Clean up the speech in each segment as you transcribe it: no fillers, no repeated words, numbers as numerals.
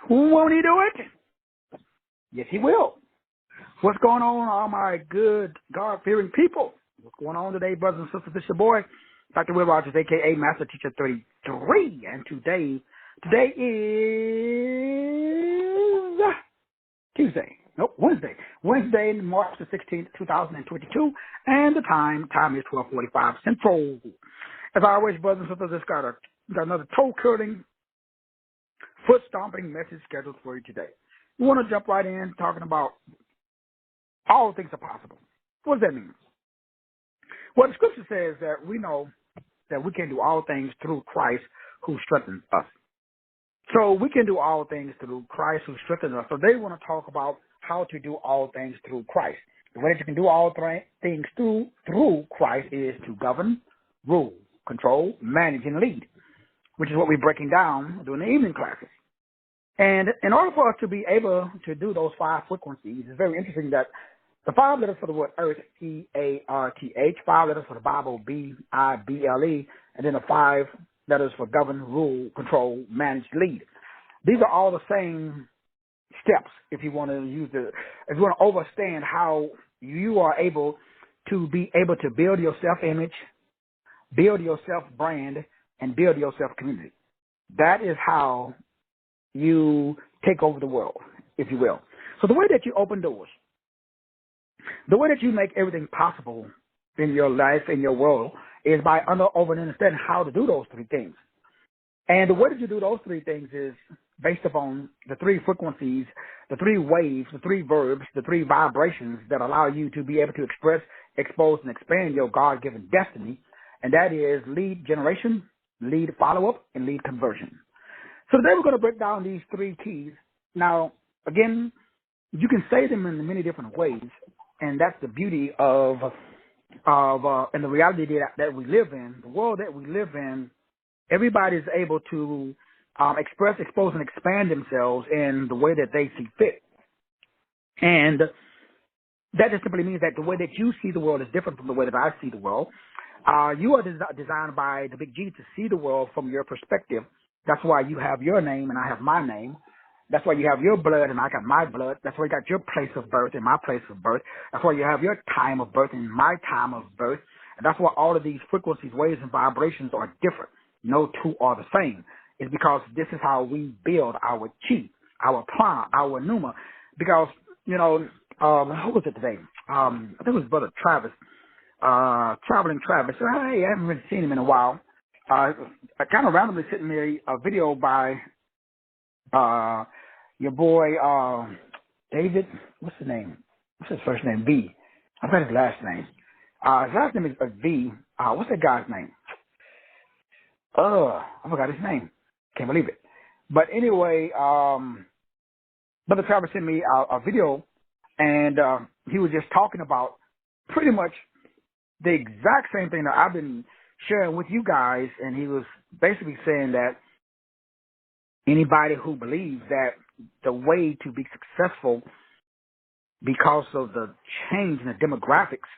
Won't he do it? Yes, he will. What's going on, all my good God-fearing people? What's going on today, brothers and sisters? This your boy, Dr. Will Rogers, a.k.a. Master Teacher 33. And today is Tuesday. Nope, Wednesday. Wednesday, March the 16th, 2022. And the time is 12:45 Central. As always, brothers and sisters, got another toe-curling, foot-stomping message scheduled for you today. We want to jump right in talking about all things are possible. What does that mean? Well, the scripture says that we know that we can do all things through Christ who strengthens us. So we can do all things through Christ who strengthens us. So they want to talk about how to do all things through Christ. The way that you can do all things through Christ is to govern, rule, control, manage, and lead, which is what we're breaking down during the evening classes. And in order for us to be able to do those 5 frequencies, it's very interesting that the 5 letters for the word earth, E-A-R-T-H, 5 letters for the Bible, B-I-B-L-E, and then the 5 letters for govern, rule, control, manage, lead. These are all the same steps if you want to if you want to understand how you are able to build your self-image, build your self-brand, and build your self-community. That is how you take over the world, if you will. So the way that you open doors, the way that you make everything possible in your life, in your world, is by understanding how to do those 3 things. And the way that you do those 3 things is based upon the 3 frequencies, the 3 waves, the 3 verbs, the 3 vibrations that allow you to be able to express, expose, and expand your God-given destiny. And that is lead generation, lead follow-up, and lead conversion. So today we're going to break down these 3 keys. Now, again, you can say them in many different ways, and that's the beauty of and the reality that we live in, the world that we live in. Everybody's able to express, expose, and expand themselves in the way that they see fit. And that just simply means that the way that you see the world is different from the way that I see the world. You are designed by the big G to see the world from your perspective. That's why you have your name and I have my name. That's why you have your blood and I got my blood. That's why you got your place of birth and my place of birth. That's why you have your time of birth and my time of birth. And that's why all of these frequencies, waves, and vibrations are different. No 2 are the same. It's because this is how we build our chi, our prana, our pneuma. Because, who was it today? I think it was Brother Travis, Traveling Travis. Hey, I haven't really seen him in a while. I kind of randomly sent me a video by your boy David. What's his name? What's his first name? V. I forgot his last name. His last name is V. What's that guy's name? I forgot his name. Can't believe it. But anyway, Brother Travis sent me a video, and he was just talking about pretty much the exact same thing that I've been sharing with you guys, and he was basically saying that anybody who believes that the way to be successful because of the change in the demographics,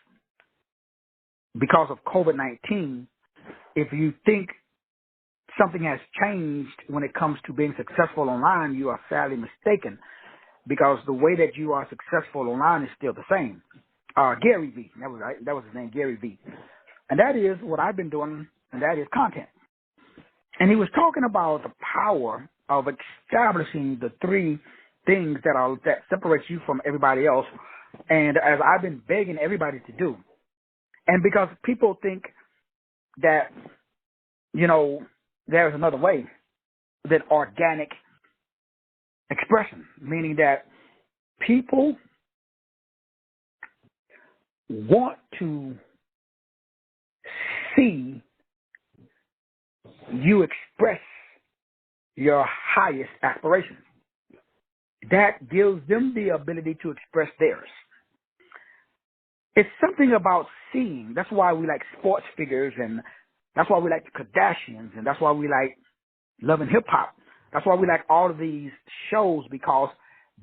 because of COVID-19, if you think something has changed when it comes to being successful online, you are sadly mistaken, because the way that you are successful online is still the same. Gary V, that was his name, Gary V. And that is what I've been doing, and that is content. And he was talking about the power of establishing the 3 things that separates you from everybody else, and as I've been begging everybody to do. And because people think that, there's another way than organic expression, meaning that people want to see you express your highest aspirations. That gives them the ability to express theirs. It's something about seeing. That's why we like sports figures, and that's why we like the Kardashians, and that's why we like Love and Hip Hop. That's why we like all of these shows, because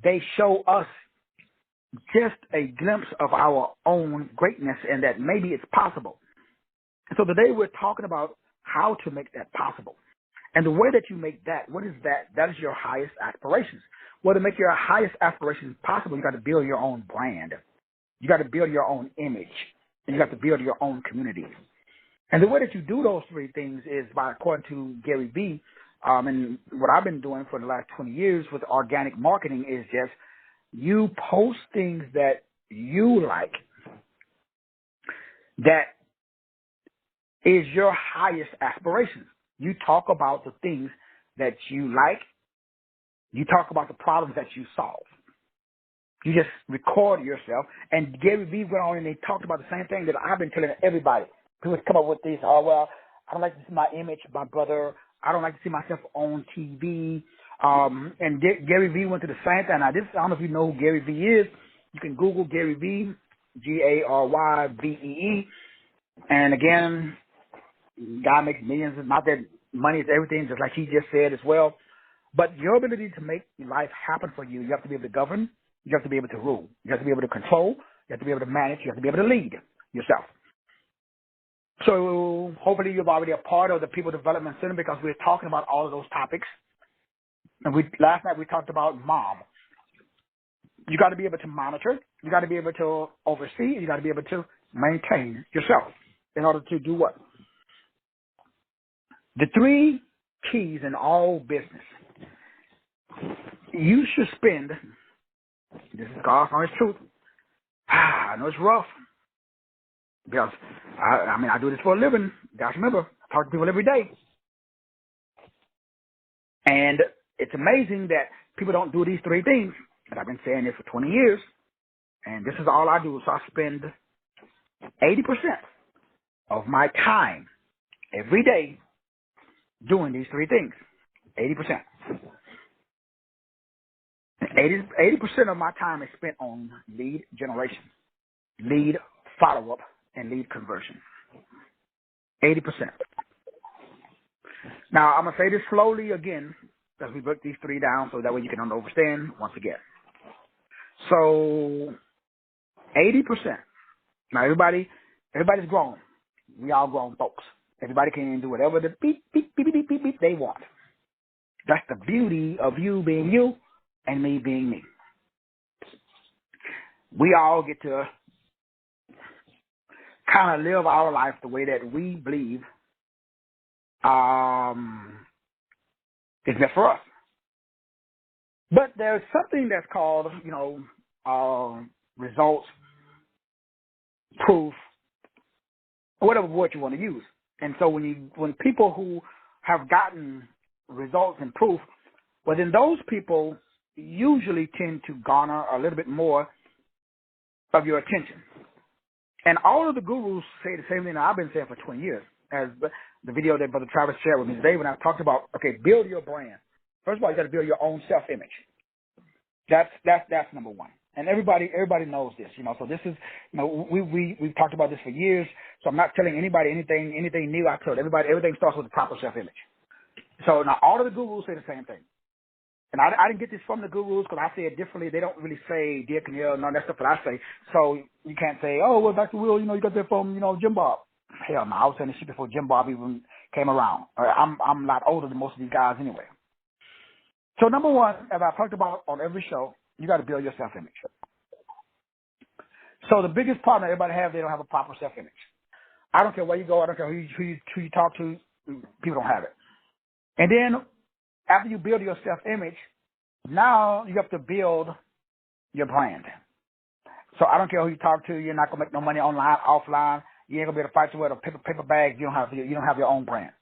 they show us just a glimpse of our own greatness and that maybe it's possible. So today we're talking about how to make that possible. And the way that you make that, what is that? That is your highest aspirations. Well, to make your highest aspirations possible, you got to build your own brand. You got to build your own image. And you got to build your own community. And the way that you do those three things is by, according to Gary Vee, and what I've been doing for the last 20 years with organic marketing is just you post things that you like, that is your highest aspirations. You talk about the things that you like. You talk about the problems that you solve. You just record yourself. And Gary Vee went on and they talked about the same thing that I've been telling everybody. People come up with these, oh, well, I don't like to see my image, my brother. I don't like to see myself on TV. And Gary Vee went to the same thing. Now, I don't know if you know who Gary Vee is. You can Google Gary Vee, Garyvee. And again, guy makes millions. Not that money is everything, just like he just said as well. But your ability to make life happen for you, you have to be able to govern. You have to be able to rule. You have to be able to control. You have to be able to manage. You have to be able to lead yourself. So hopefully you're already a part of the People Development Center because we're talking about all of those topics. And last night we talked about mom. You got to be able to monitor. You got to be able to oversee. You got to be able to maintain yourself in order to do what? The three keys in all business. You should spend, this is God's honest truth. I know it's rough because, I do this for a living. Guys, remember, I talk to people every day. And it's amazing that people don't do these three things. And I've been saying this for 20 years. And this is all I do. So I spend 80% of my time every day doing these three things. 80%. 80% of my time is spent on lead generation, lead follow-up, and lead conversion. 80%. Now, I'm going to say this slowly again as we break these three down so that way you can understand once again. So, 80%. Now, everybody's grown. We all grown folks. Everybody can do whatever the beep, beep, beep, beep, beep, beep they want. That's the beauty of you being you and me being me. We all get to kind of live our life the way that we believe is meant for us. But there's something that's called, results, proof, whatever word you want to use. And so when people who have gotten results and proof, well, then those people usually tend to garner a little bit more of your attention. And all of the gurus say the same thing that I've been saying for 20 years, as the video that Brother Travis shared with me today when I talked about, okay, build your brand. First of all, you got to build your own self-image. That's number one. And everybody knows this, So this is, we've talked about this for years. So I'm not telling anybody anything new. I told everybody everything starts with the proper self-image. So now all of the gurus say the same thing. And I didn't get this from the gurus because I say it differently. They don't really say Dear Camille, none of that stuff that I say. So you can't say, oh, well, Dr. Will, you got that from, Jim Bob. Hell no, I was saying this shit before Jim Bob even came around. I'm a lot older than most of these guys anyway. So number one, as I talked about on every show, you got to build your self-image. So the biggest problem that everybody has, they don't have a proper self-image. I don't care where you go. I don't care who you talk to. People don't have it. And then after you build your self-image, now you have to build your brand. So I don't care who you talk to. You're not going to make no money online, offline. You ain't going to be able to fight your way with a paper bag. You don't have your own brand.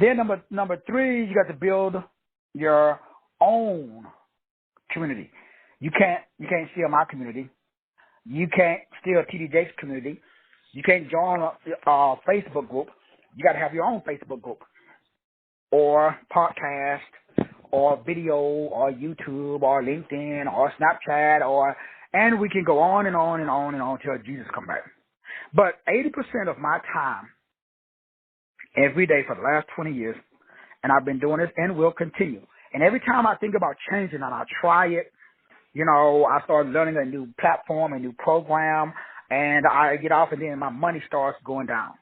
Then number three, you got to build your own community. You can't steal my community. You can't steal TD Jake's community. You can't join a Facebook group. You got to have your own Facebook group or podcast or video or YouTube or LinkedIn or Snapchat and we can go on and on and on and on until Jesus come back. But 80% of my time every day for the last 20 years, and I've been doing this and will continue. And every time I think about changing and I try it, I start learning a new platform, a new program, and I get off and then my money starts going down.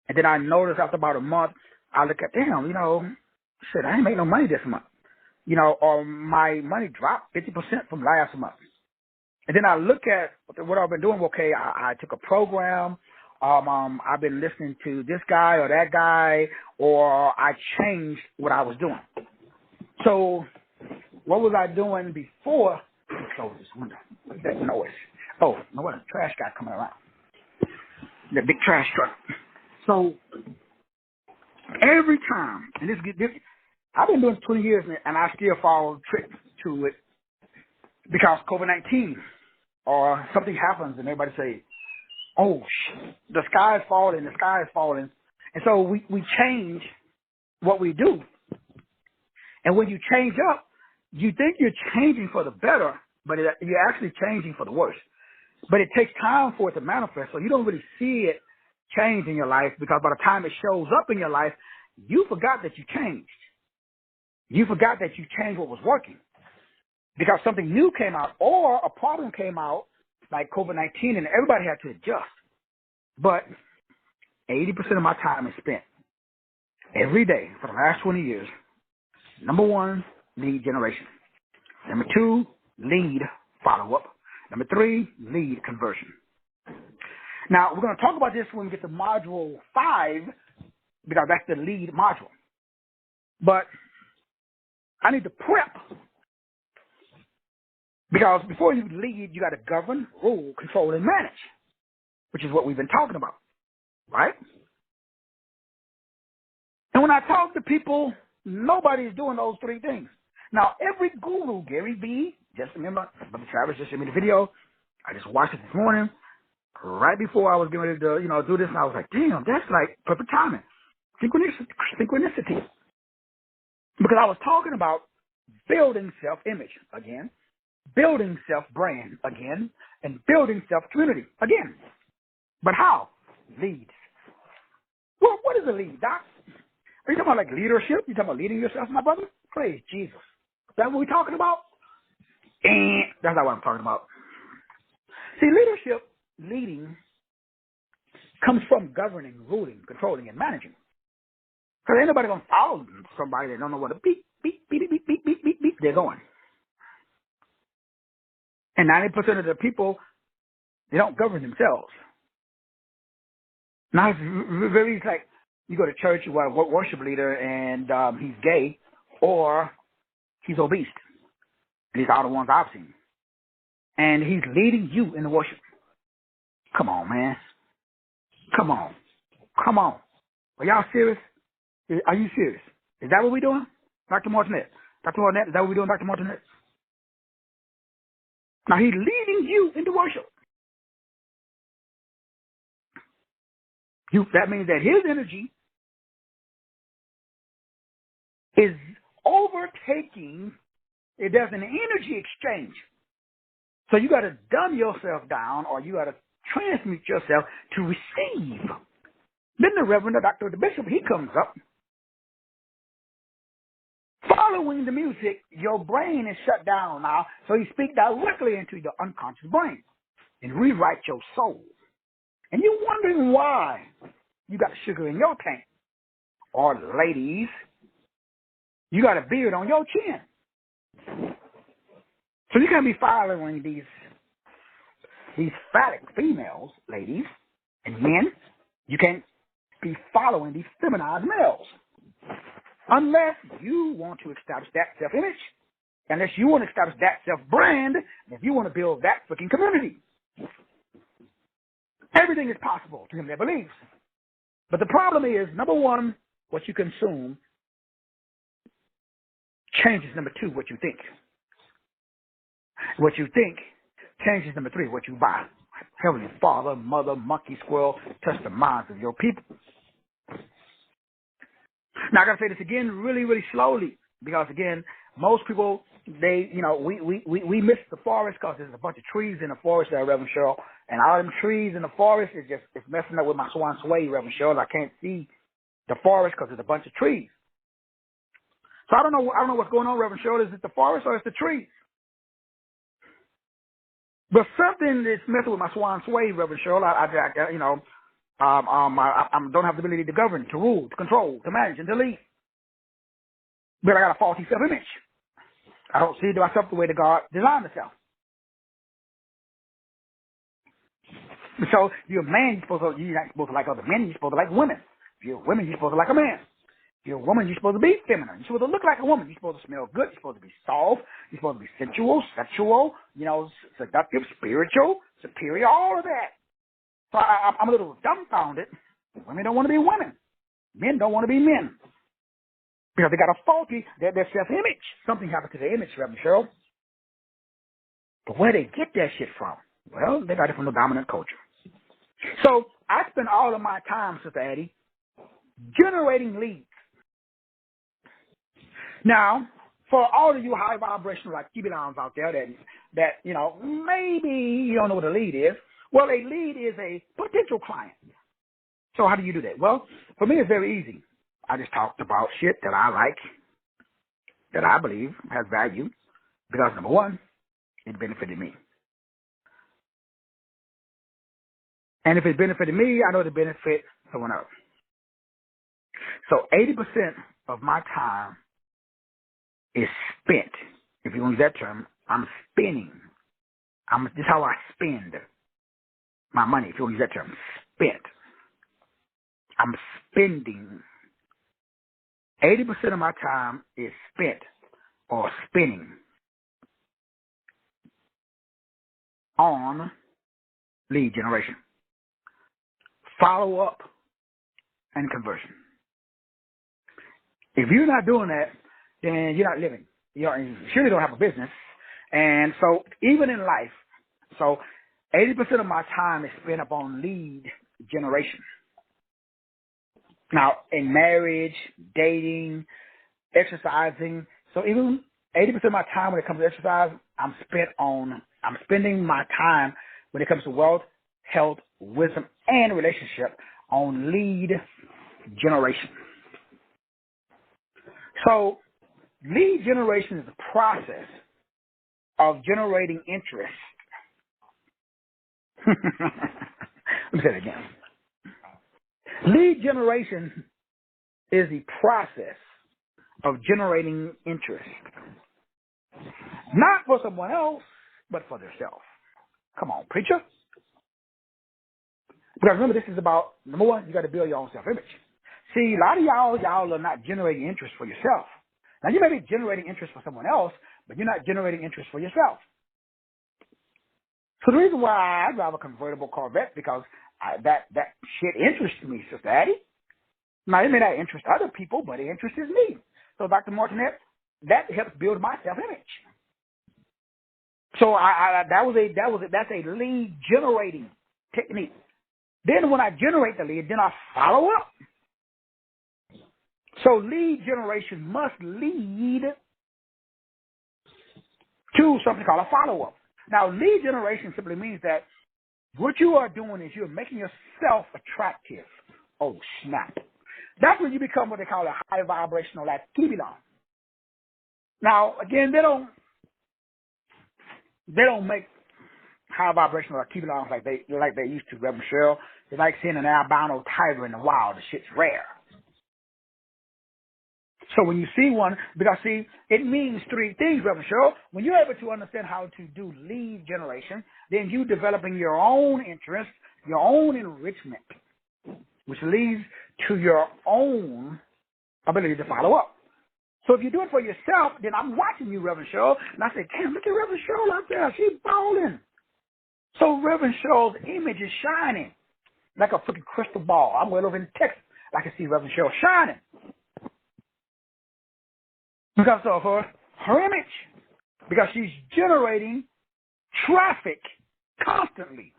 And then I notice after about a month, I look at, damn, Shit, I ain't make no money this month. Or my money dropped 50% from last month. And then I look at what I've been doing. Okay, I took a program. I've been listening to this guy or that guy, or I changed what I was doing. So what was I doing before? Let me close this window. What's that noise? Oh, no, what? A trash guy coming around. The big trash truck. So every time, and this I've been doing this 20 years, and I still fall trick to it because COVID-19 or something happens, and everybody say, "Oh, the sky is falling, the sky is falling," and so we change what we do. And when you change up, you think you're changing for the better, but you're actually changing for the worse. But it takes time for it to manifest, so you don't really see it change in your life, because by the time it shows up in your life, you forgot that you changed. You forgot that you changed what was working because something new came out or a problem came out like COVID-19, and everybody had to adjust. But 80% of my time is spent every day for the last 20 years. Number one, lead generation. Number two, lead follow-up. Number three, lead conversion. Now, we're going to talk about this when we get to module 5, because that's the lead module. But I need to prep, because before you lead, you got to govern, rule, control, and manage, which is what we've been talking about, right? And when I talk to people, nobody's doing those 3 things. Now, every guru, Gary V, just remember, Brother Travis just sent me the video. I just watched it this morning, right before I was getting ready to, do this, and I was like, damn, that's like perfect timing. Synchronicity. Because I was talking about building self-image again, building self-brand again, and building self-community again. But how? Leads. Well, what is a lead, Doc? Are you talking about like leadership? You talking about leading yourself, my brother? Praise Jesus. Is that what we're talking about? And that's not what I'm talking about. See, leading, comes from governing, ruling, controlling, and managing. Because ain't nobody going to follow somebody that don't know what a beep, beep, beep, beep, beep, beep, beep, beep, they're going. And 90% of the people, they don't govern themselves. Now, it's very like you go to church, you want a worship leader, and he's gay, or he's obese. These are the ones I've seen. And he's leading you in the worship. Come on, man. Come on. Are y'all serious? Are you serious? Is that what we're doing? Dr. Martinet, is that what we're doing, Dr. Martinet? Now, he's leading you into worship. That means that his energy is overtaking, there's an energy exchange. So you got to dumb yourself down, or you got to transmute yourself to receive. Then the Reverend, the Bishop, he comes up. Following the music, your brain is shut down now, so you speak directly into your unconscious brain and rewrite your soul. And you're wondering why you got sugar in your tank. Or ladies, you got a beard on your chin. So you can't be following these phallic females, ladies, and men. You can't be following these feminized males. Unless you want to establish that self-image, unless you want to establish that self-brand, if you want to build that freaking community. Everything is possible to him that believes. But the problem is, number one, what you consume changes, number two, what you think. What you think changes, number three, what you buy. Heavenly Father, Mother, Monkey, Squirrel, touch the minds of your people. Now, I got to say this again really, really slowly, because, again, most people, we miss the forest because there's a bunch of trees in the forest there, Reverend Cheryl, and all them trees in the forest it's messing up with my swan sway, Reverend Cheryl. I can't see the forest because there's a bunch of trees. So I don't know what's going on, Reverend Cheryl. Is it the forest or is it the trees? But something that's messing with my swan sway, Reverend Cheryl. I don't have the ability to govern, to rule, to control, to manage, and to lead. but I got a faulty self-image. I don't see myself the way that God designed myself. So you're a man, you're not supposed to like other men, you're supposed to like women. If you're a woman, you're supposed to like a man. If you're a woman, you're supposed to be feminine. You're supposed to look like a woman. You're supposed to smell good. You're supposed to be soft. You're supposed to be sensual, sexual, seductive, spiritual, superior, all of that. So I'm a little dumbfounded. Women don't want to be women. Men don't want to be men. Because they got a faulty, their self-image. Something happened to their image, Reverend Cheryl. But where they get that shit from? Well, they got it from the dominant culture. So I spend all of my time, Sister Addie, generating leads. Now, for all of you high vibrational like Kibelons out there that maybe you don't know what a lead is. Well, a lead is a potential client. So how do you do that? Well, for me, it's very easy. I just talked about shit that I like, that I believe has value, because number one, it benefited me. And if it benefited me, I know it benefit someone else. So 80% of my time is spent. If you use that term, I'm spending. This is how I spend my money. If you use that term, spent. I'm spending. 80% of my time is spent or spending on lead generation, follow up, and conversion. If you're not doing that, then you're not living. You surely don't have a business. And so even in life, so 80% of my time is spent upon lead generation. Now, in marriage, dating, exercising, so even 80% of my time when it comes to exercise, I'm spending my time when it comes to wealth, health, wisdom, and relationship on lead generation. So lead generation is the process of generating interest. Let me say that again. Lead generation is the process of generating interest. Not for someone else, but for themselves. Come on, preacher. Because remember, this is about, number one, you got to build your own self-image. See, a lot of y'all are not generating interest for yourself. Now, you may be generating interest for someone else, but you're not generating interest for yourself. So the reason why I drive a convertible Corvette, because that shit interests me, Sister Addie. Now, it may not interest other people, but it interests me. So, Dr. Martinet, that helps build my self-image. So that's a lead generating technique. Then when I generate the lead, then I follow up. So lead generation must lead to something called a follow-up. Now, lead generation simply means that what you are doing is you're making yourself attractive. Oh, snap. That's when you become what they call a high vibrational activity. Now, again, they don't make high vibrational activity like they used to, Reverend Cheryl. They like seeing an albino tiger in the wild. The shit's rare. So when you see one, because see, it means three things, Reverend Cheryl. When you're able to understand how to do lead generation, then you developing your own interest, your own enrichment, which leads to your own ability to follow up. So if you do it for yourself, then I'm watching you, Reverend Cheryl, and I say, damn, look at Reverend Cheryl out there. She's balling. So Reverend Cheryl's image is shining like a freaking crystal ball. I'm way over in Texas. I can see Reverend Cheryl shining. Because of her image. Because she's generating traffic constantly.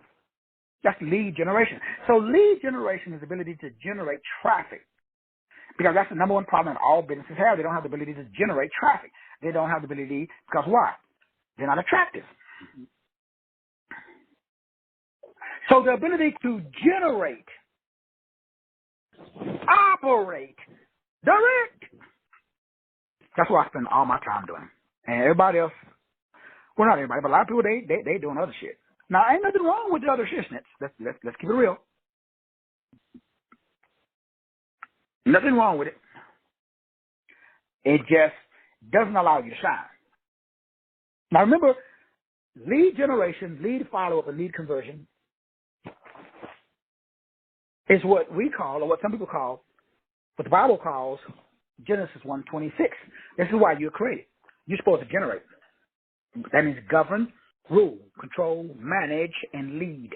That's lead generation. So lead generation is the ability to generate traffic. Because that's the number one problem that all businesses have. They don't have the ability to generate traffic. They don't have the ability, because why? They're not attractive. So the ability to generate, operate, direct, that's what I spend all my time doing. And everybody else, well, not everybody, but a lot of people, they doing other shit. Now, ain't nothing wrong with the other shit. Let's keep it real. Nothing wrong with it. It just doesn't allow you to shine. Now remember, lead generation, lead follow-up, and lead conversion is what we call, or what some people call, what the Bible calls Genesis 1:26. This is why you're created. You're supposed to generate. That means govern, rule, control, manage, and lead.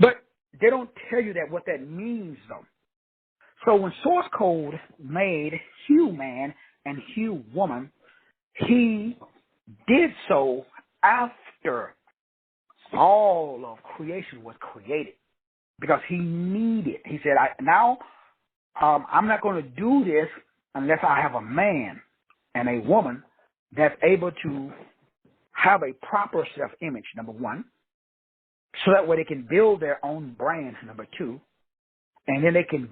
But they don't tell you that what that means, though. So when source code made human and woman, he did so after all of creation was created, because he needed. He said, I'm not going to do this unless I have a man and a woman that's able to have a proper self-image, number one, so that way they can build their own brand, number two, and then they can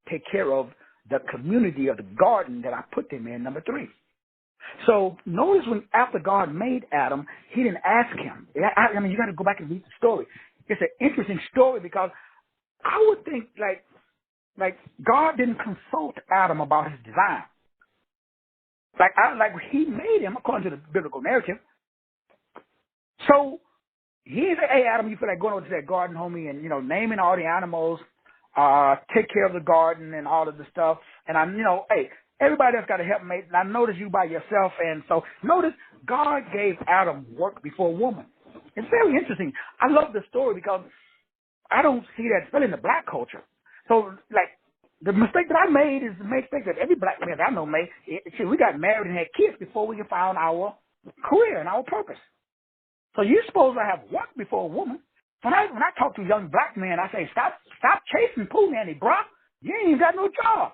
take care of the community of the garden that I put them in, number three. So notice when after God made Adam, he didn't ask him. I mean, you got to go back and read the story. It's an interesting story because I would think like God didn't consult Adam about his design. Like he made him according to the biblical narrative. So he said, "Hey Adam, you feel like going over to that garden, homie, and naming all the animals, take care of the garden and all of the stuff. And hey, everybody else got to help mate. And I notice you by yourself." And so notice God gave Adam work before woman. It's very interesting. I love the story because I don't see that, especially in the black culture. So like the mistake that I made is the mistake that every black man that I know made. We got married and had kids before we found our career and our purpose. So you're supposed to have work before a woman. When I talk to young black men, I say, stop chasing Pooh Nanny, bro. You ain't even got no job.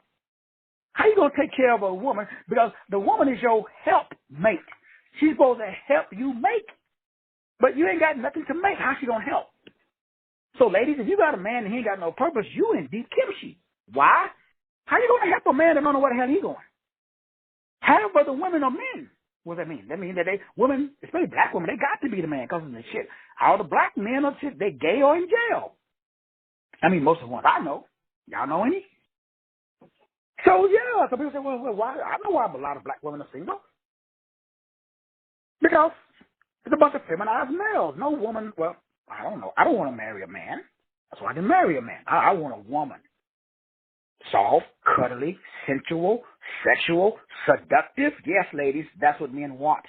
How you going to take care of a woman? Because the woman is your helpmate. She's supposed to help you make. But you ain't got nothing to make. How she going to help? So, ladies, if you got a man and he ain't got no purpose, you in deep kimchi. Why? How you going to help a man that don't know where the hell he going? Half of the women are men. What does that mean? That means that women, especially black women, they got to be the man because of the shit. All the black men are shit, they gay or in jail. I mean, most of the ones I know. Y'all know any? So, yeah, some people say, well, why? I know why a lot of black women are single. Because it's a bunch of feminized males. No woman, well, I don't know. I don't want to marry a man. That's why I didn't marry a man. I want a woman. Soft, cuddly, sensual, sexual, seductive. Yes, ladies, that's what men want.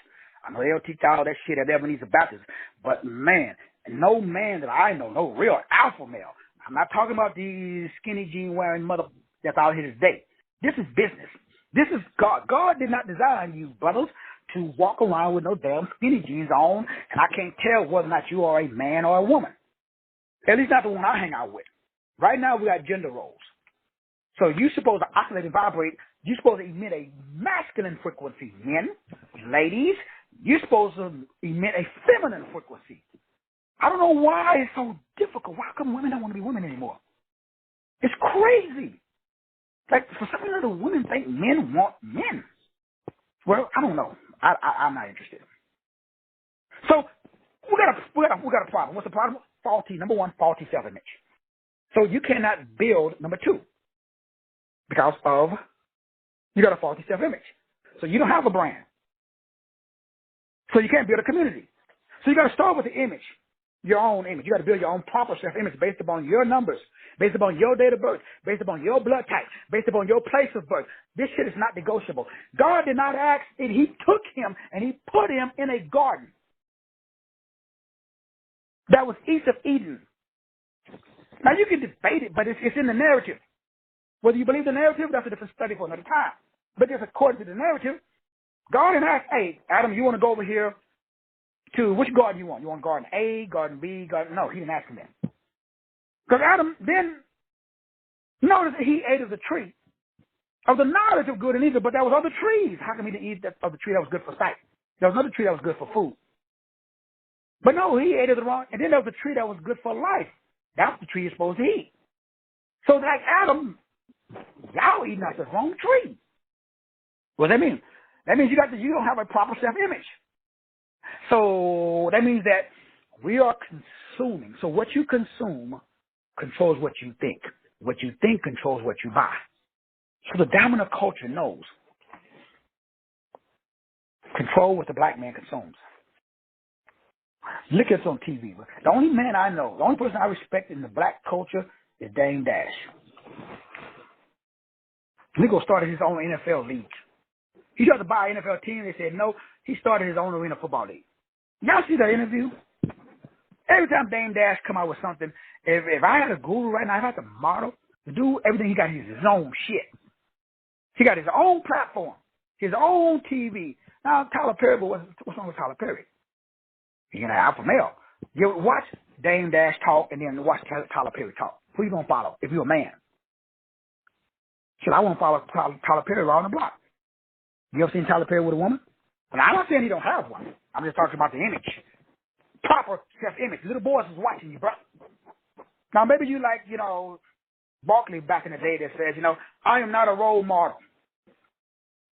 I know they'll teach all that shit at Ebenezer Baptist. But, man, no man that I know, no real alpha male. I'm not talking about these skinny jean wearing mother that's out here today. This is business. This is God. God did not design you, brothers, to walk around with no damn skinny jeans on, and I can't tell whether or not you are a man or a woman. At least not the one I hang out with. Right now, we got gender roles. So you're supposed to oscillate and vibrate. You're supposed to emit a masculine frequency. Men, ladies, you're supposed to emit a feminine frequency. I don't know why it's so difficult. Why come women don't want to be women anymore? It's crazy. Like, for some reason, the women think men want men. Well, I don't know. I'm not interested. So we got a problem. What's the problem? Number one, faulty self-image. So you cannot build, number two, because of you got a faulty self-image. So you don't have a brand. So you can't build a community. So you got to start with the image, your own image. You got to build your own proper self-image based upon your numbers, based upon your date of birth, based upon your blood type, based upon your place of birth. This shit is not negotiable. God did not ask it. He took him and he put him in a garden that was east of Eden. Now you can debate it, but it's in the narrative. Whether you believe the narrative, that's a different study for another time. But just according to the narrative, God didn't ask, hey, Adam, you want to go over here to which garden you want? You want garden A, garden B, garden? No, he didn't ask him that. Because Adam then noticed that he ate of the tree of the knowledge of good and evil, but there was other trees. How come he didn't eat of the tree that was good for sight? There was another tree that was good for food. But no, he ate of the wrong, and then there was a tree that was good for life. That's the tree you're supposed to eat. So like Adam, y'all eating out the wrong tree. What does that mean? That means you don't have a proper self-image. So that means that we are consuming. So what you consume controls what you think. What you think controls what you buy. So the dominant culture knows control what the black man consumes. Look at us on TV. The only man I know, the only person I respect in the black culture is Dame Dash. Nico started his own NFL league. He tried to buy an NFL team. They said no. He started his own arena football league. Y'all see that interview? Every time Dame Dash come out with something, if I had a guru right now, if I had to model, the dude, everything he got is his own shit. He got his own platform, his own TV. Now, Tyler Perry, but what's wrong with Tyler Perry? He's an alpha male. You watch Dame Dash talk and then watch Tyler Perry talk. Who you going to follow if you're a man? Shit, I won't follow Tyler Perry around the block. You ever seen Tyler Perry with a woman? And I'm not saying he don't have one. I'm just talking about the image. Proper self-image. Little boys is watching you, bro. Now, maybe you like, Barkley back in the day that says, I am not a role model.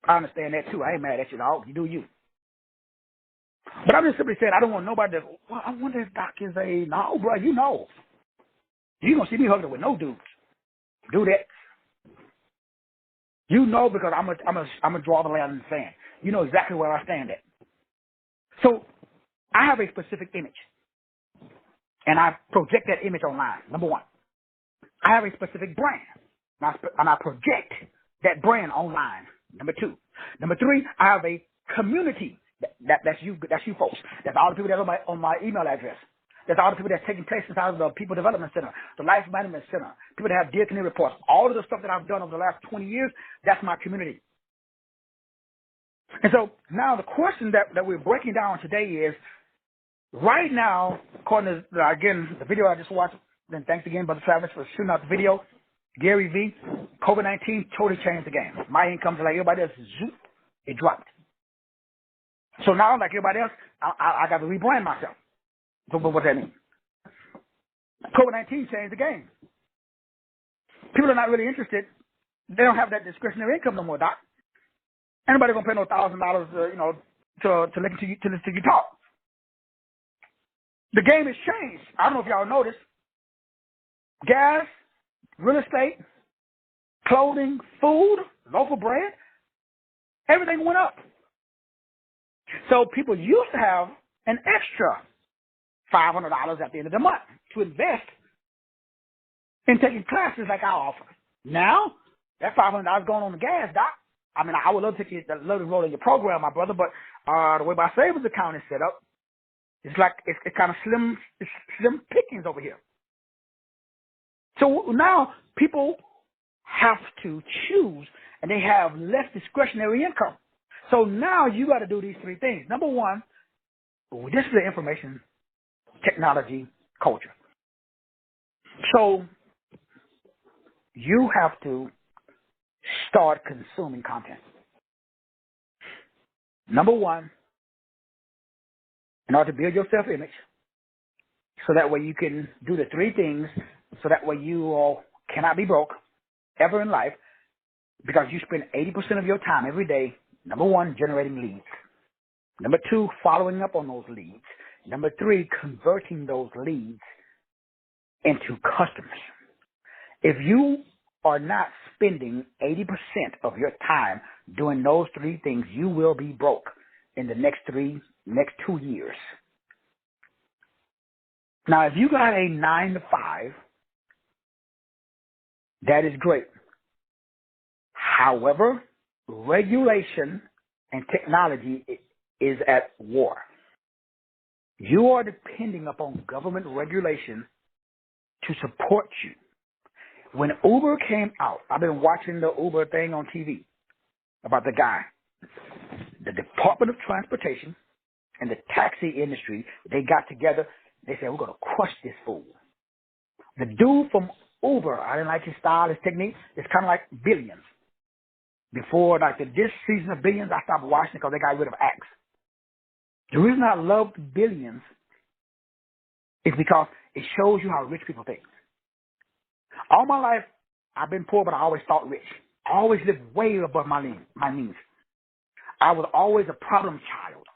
I understand that, too. I ain't mad at you, dog. You do you. But I'm just simply saying I don't want nobody to, well, I wonder if Doc is a, no, bro, you know. You going to see me hugging with no dudes. Do that. You know, because I'm a draw the line in the sand. You know exactly where I stand at. So I have a specific image, and I project that image online, number one. I have a specific brand, and I project that brand online, number two. Number three, I have a community. That's you folks. That's all the people that are on my email address. That's all the people that's taking place inside of the People Development Center, the Life Management Center, people that have Dear Community reports. All of the stuff that I've done over the last 20 years, that's my community. And so now the question that we're breaking down today is, right now, according to, again, the video I just watched, then thanks again, Brother Travis, for shooting out the video, Gary V, COVID-19 totally changed the game. My income's like everybody else, zoop, it dropped. So now, like everybody else, I got to rebrand myself. So what does that mean? COVID-19 changed the game. People are not really interested. They don't have that discretionary income no more, Doc. Anybody gonna pay no $1,000, to listen to you talk? The game has changed. I don't know if y'all noticed. Gas, real estate, clothing, food, local bread, everything went up. So people used to have an extra $500 at the end of the month to invest in taking classes like I offer. Now, that $500 going on the gas, Doc. I mean, I would love to enroll in your program, my brother, but the way my savings account is set up, it's like it's kind of slim pickings over here. So now people have to choose, and they have less discretionary income. So now you got to do these three things. Number one, this is the information technology culture. So you have to start consuming content. Number one, in order to build your self-image, so that way you can do the three things, so that way you cannot be broke ever in life, because you spend 80% of your time every day, number one, generating leads. Number two, following up on those leads. Number three, converting those leads into customers. If you are not spending 80% of your time doing those three things, you will be broke in the next 2 years. Now, if you got a 9 to 5, that is great. However, regulation and technology is at war. You are depending upon government regulation to support you. When Uber came out, I've been watching the Uber thing on TV about the guy. The Department of Transportation and the taxi industry, they got together. They said, we're going to crush this fool. The dude from Uber, I didn't like his style, his technique. It's kind of like Billions. Before, this season of Billions, I stopped watching because they got rid of Axe. The reason I loved Billions is because it shows you how rich people think. All my life, I've been poor, but I always thought rich. I always lived way above my means. I was always a problem child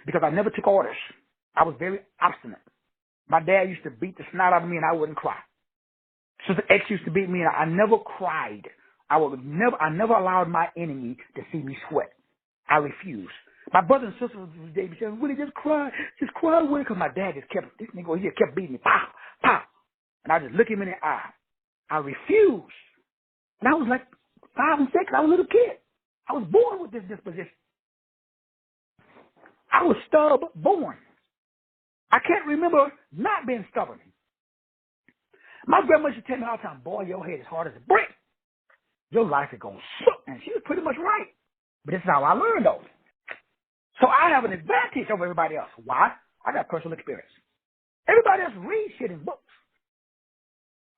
because I never took orders. I was very obstinate. My dad used to beat the snot out of me and I wouldn't cry. Sister X used to beat me and I never cried. I never allowed my enemy to see me sweat. I refused. My brothers and sisters would be saying, Willie, just cry away, because my dad this nigga here kept beating me, pow, pow. And I just look him in the eye. I refused. And I was like 5 and 6. I was a little kid. I was born with this disposition. I was born. I can't remember not being stubborn. My grandma used to tell me all the time, boy, your head is hard as a brick. Your life is going to suck. And she was pretty much right. But this is how I learned, though. So I have an advantage over everybody else. Why? I got personal experience. Everybody else reads shit in books.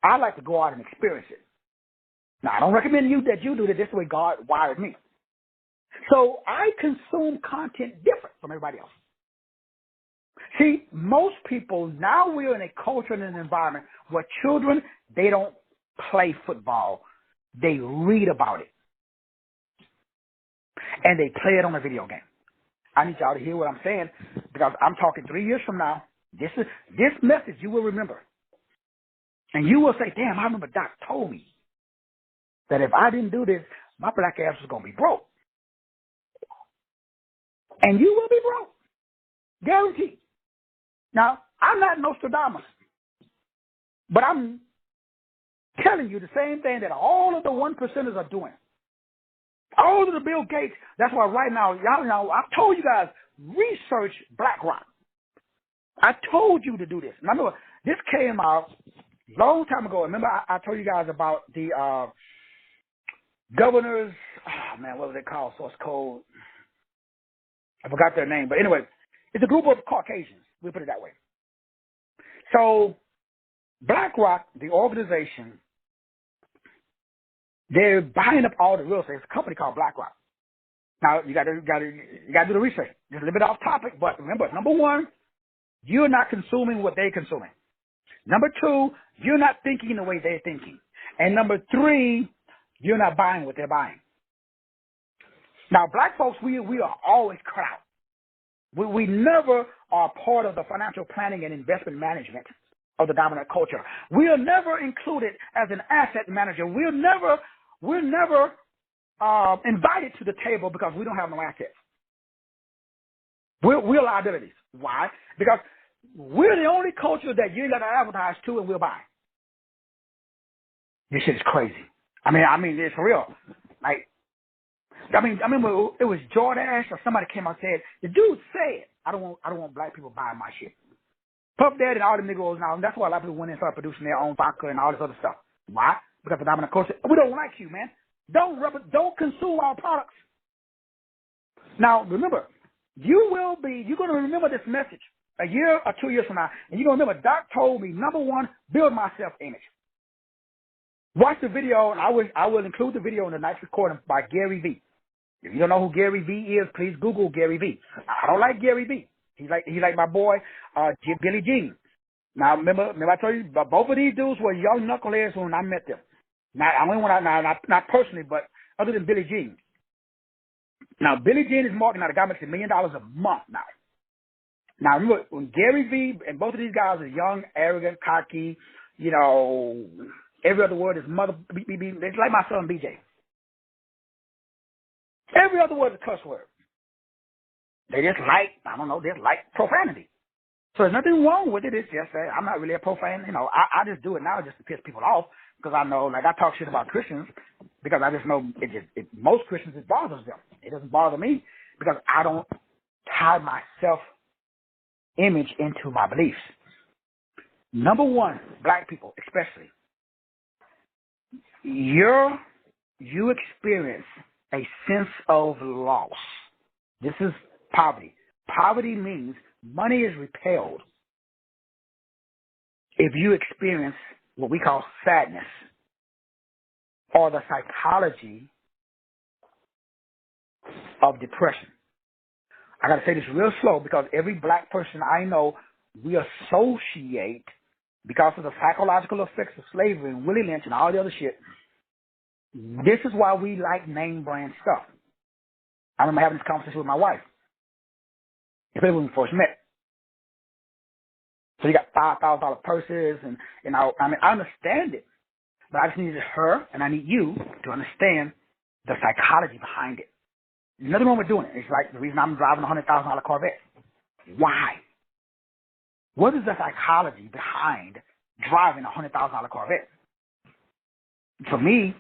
I like to go out and experience it. Now, I don't recommend that you do that. This is the way God wired me. So I consume content different from everybody else. See, most people, now we're in a culture and an environment where children, they don't play football. They read about it. And they play it on a video game. I need y'all to hear what I'm saying, because I'm talking 3 years from now. This message you will remember. And you will say, damn, I remember Doc told me that if I didn't do this, my black ass was going to be broke. And you will be broke. Guaranteed. Now, I'm not Nostradamus, but I'm telling you the same thing that all of the 1%ers are doing. All of the Bill Gates. That's why right now, y'all know, I've told you guys, research BlackRock. I told you to do this. Remember, this came out a long time ago. Remember, I told you guys about the governors. Oh, man, what was it called? Source code. I forgot their name. But anyway, it's a group of Caucasians. We'll put it that way. So BlackRock, the organization, they're buying up all the real estate. It's a company called BlackRock. Now, you got to do the research. Just a little bit off topic, but remember, number one, you're not consuming what they're consuming. Number two, you're not thinking the way they're thinking. And number three, you're not buying what they're buying. Now, black folks, we are always cut out. We never are part of the financial planning and investment management of the dominant culture. We are never included as an asset manager. We're never invited to the table because we don't have no assets. We're liabilities. Why? Because we're the only culture that you got to advertise to and we'll buy. This shit is crazy. I mean, it's real. Like, I remember it was Jordache or somebody came out and said, the dude said, I don't want black people buying my shit. Puff Daddy and all the niggas now, and that's why a lot of people went and started producing their own vodka and all this other stuff. Why? Because the dominant culture, we don't like you, man. Don't consume our products. Now, remember, you're going to remember this message a year or 2 years from now, and you're going to remember Doc told me, number one, build my self-image. Watch the video, and I will include the video in the night's recording by Gary V. If you don't know who Gary V is, please Google Gary V. I don't like Gary V. He's like my boy, Billy Jean. Now, remember I told you, both of these dudes were young knuckleheads when I met them. Not personally, but other than Billy Jean. Now, Billy Jean is marketing. Now, the guy makes $1 million a month now. Now, remember, when Gary V and both of these guys are young, arrogant, cocky, every other word is mother, it's like my son BJ. Every other word is a cuss word. They just like profanity. So there's nothing wrong with it. It's just that I'm not really a profane. I just do it now just to piss people off because I know, like, I talk shit about Christians because I just know most Christians, it bothers them. It doesn't bother me because I don't tie my self-image into my beliefs. Number one, black people especially, you experience a sense of loss. This is poverty. Poverty means money is repelled if you experience what we call sadness or the psychology of depression. I got to say this real slow because every black person I know, we associate, because of the psychological effects of slavery and Willie Lynch and all the other shit. This is why we like name brand stuff. I remember having this conversation with my wife, especially when we first met. So you got $5,000 purses, and I understand it. But I just needed her and I need you to understand the psychology behind it. Nothing wrong with doing it. It's like the reason I'm driving a $100,000 Corvette. Why? What is the psychology behind driving a $100,000 Corvette? For me,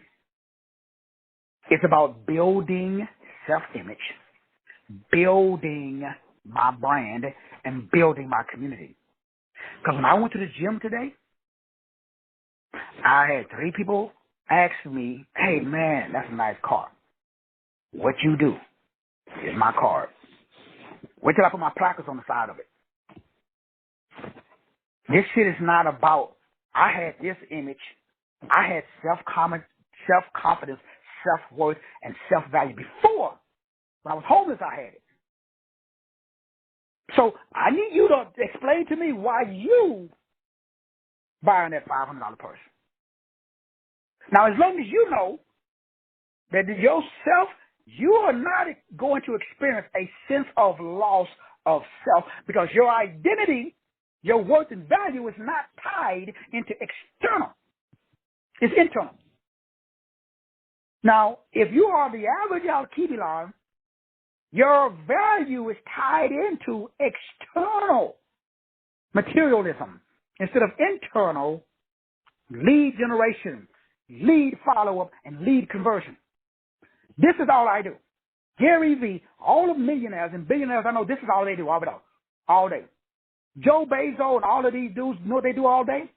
it's about building self-image, building my brand, and building my community. Because when I went to the gym today, I had 3 people ask me, hey, man, that's a nice car. What you do is my card. Wait till I put my placards on the side of it. This shit is not about, I had this image, I had self-confidence, self-worth, and self-value before. When I was homeless, I had it. So I need you to explain to me why you buying that $500 purse. Now, as long as you know that yourself, you are not going to experience a sense of loss of self because your identity, your worth and value is not tied into external. It's internal. Now, if you are the average Al-Kibilan, your value is tied into external materialism instead of internal lead generation, lead follow-up, and lead conversion. This is all I do. Gary Vee, all the millionaires and billionaires I know, this is all they do all day. Joe Bezos and all of these dudes, you know what they do all day?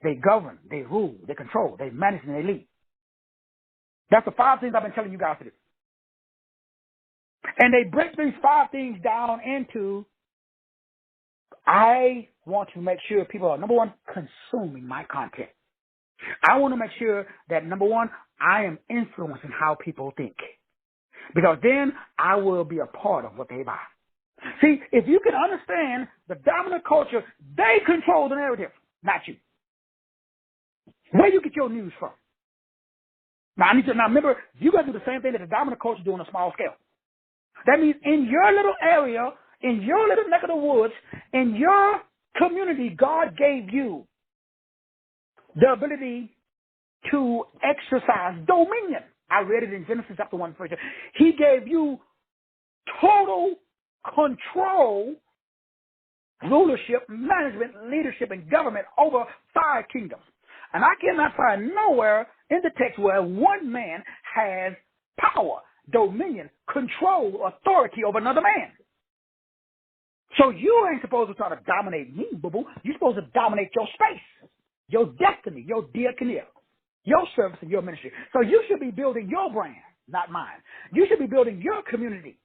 They govern, they rule, they control, they manage, and they lead. That's the 5 things I've been telling you guys to do. And they break these 5 things down into, I want to make sure people are, number 1, consuming my content. I want to make sure that, number 1, I am influencing how people think. Because then I will be a part of what they buy. See, if you can understand the dominant culture, they control the narrative, not you. Where you get your news from? Now, remember, you got to do the same thing that the dominant culture do on a small scale. That means in your little area, in your little neck of the woods, in your community, God gave you the ability to exercise dominion. I read it in Genesis chapter 1. He gave you total control, rulership, management, leadership, and government over 5 kingdoms. And I cannot find nowhere in the text where one man has power, dominion, control, authority over another man. So you ain't supposed to try to dominate me, boo-boo. You're supposed to dominate your space, your destiny, your diaconia, your service, and your ministry. So you should be building your brand, not mine. You should be building your community.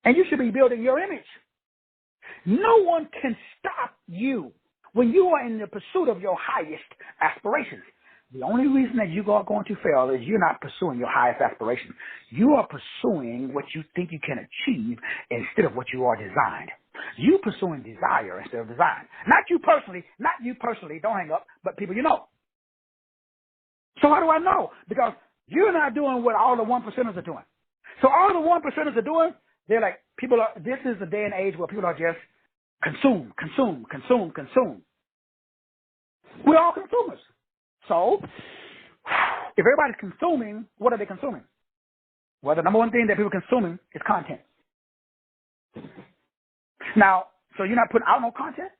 And you should be building your image. No one can stop you when you are in the pursuit of your highest aspirations. The only reason that you are going to fail is you're not pursuing your highest aspirations. You are pursuing what you think you can achieve instead of what you are designed. You pursuing desire instead of design. Not you personally, don't hang up, but people you know. So how do I know? Because you're not doing what all the 1%ers are doing. So all the 1%ers are doing, they're like, this is the day and age where people are just consume. We're all consumers. So, if everybody's consuming, what are they consuming? Well, the number 1 thing that people are consuming is content. Now, so you're not putting out no content?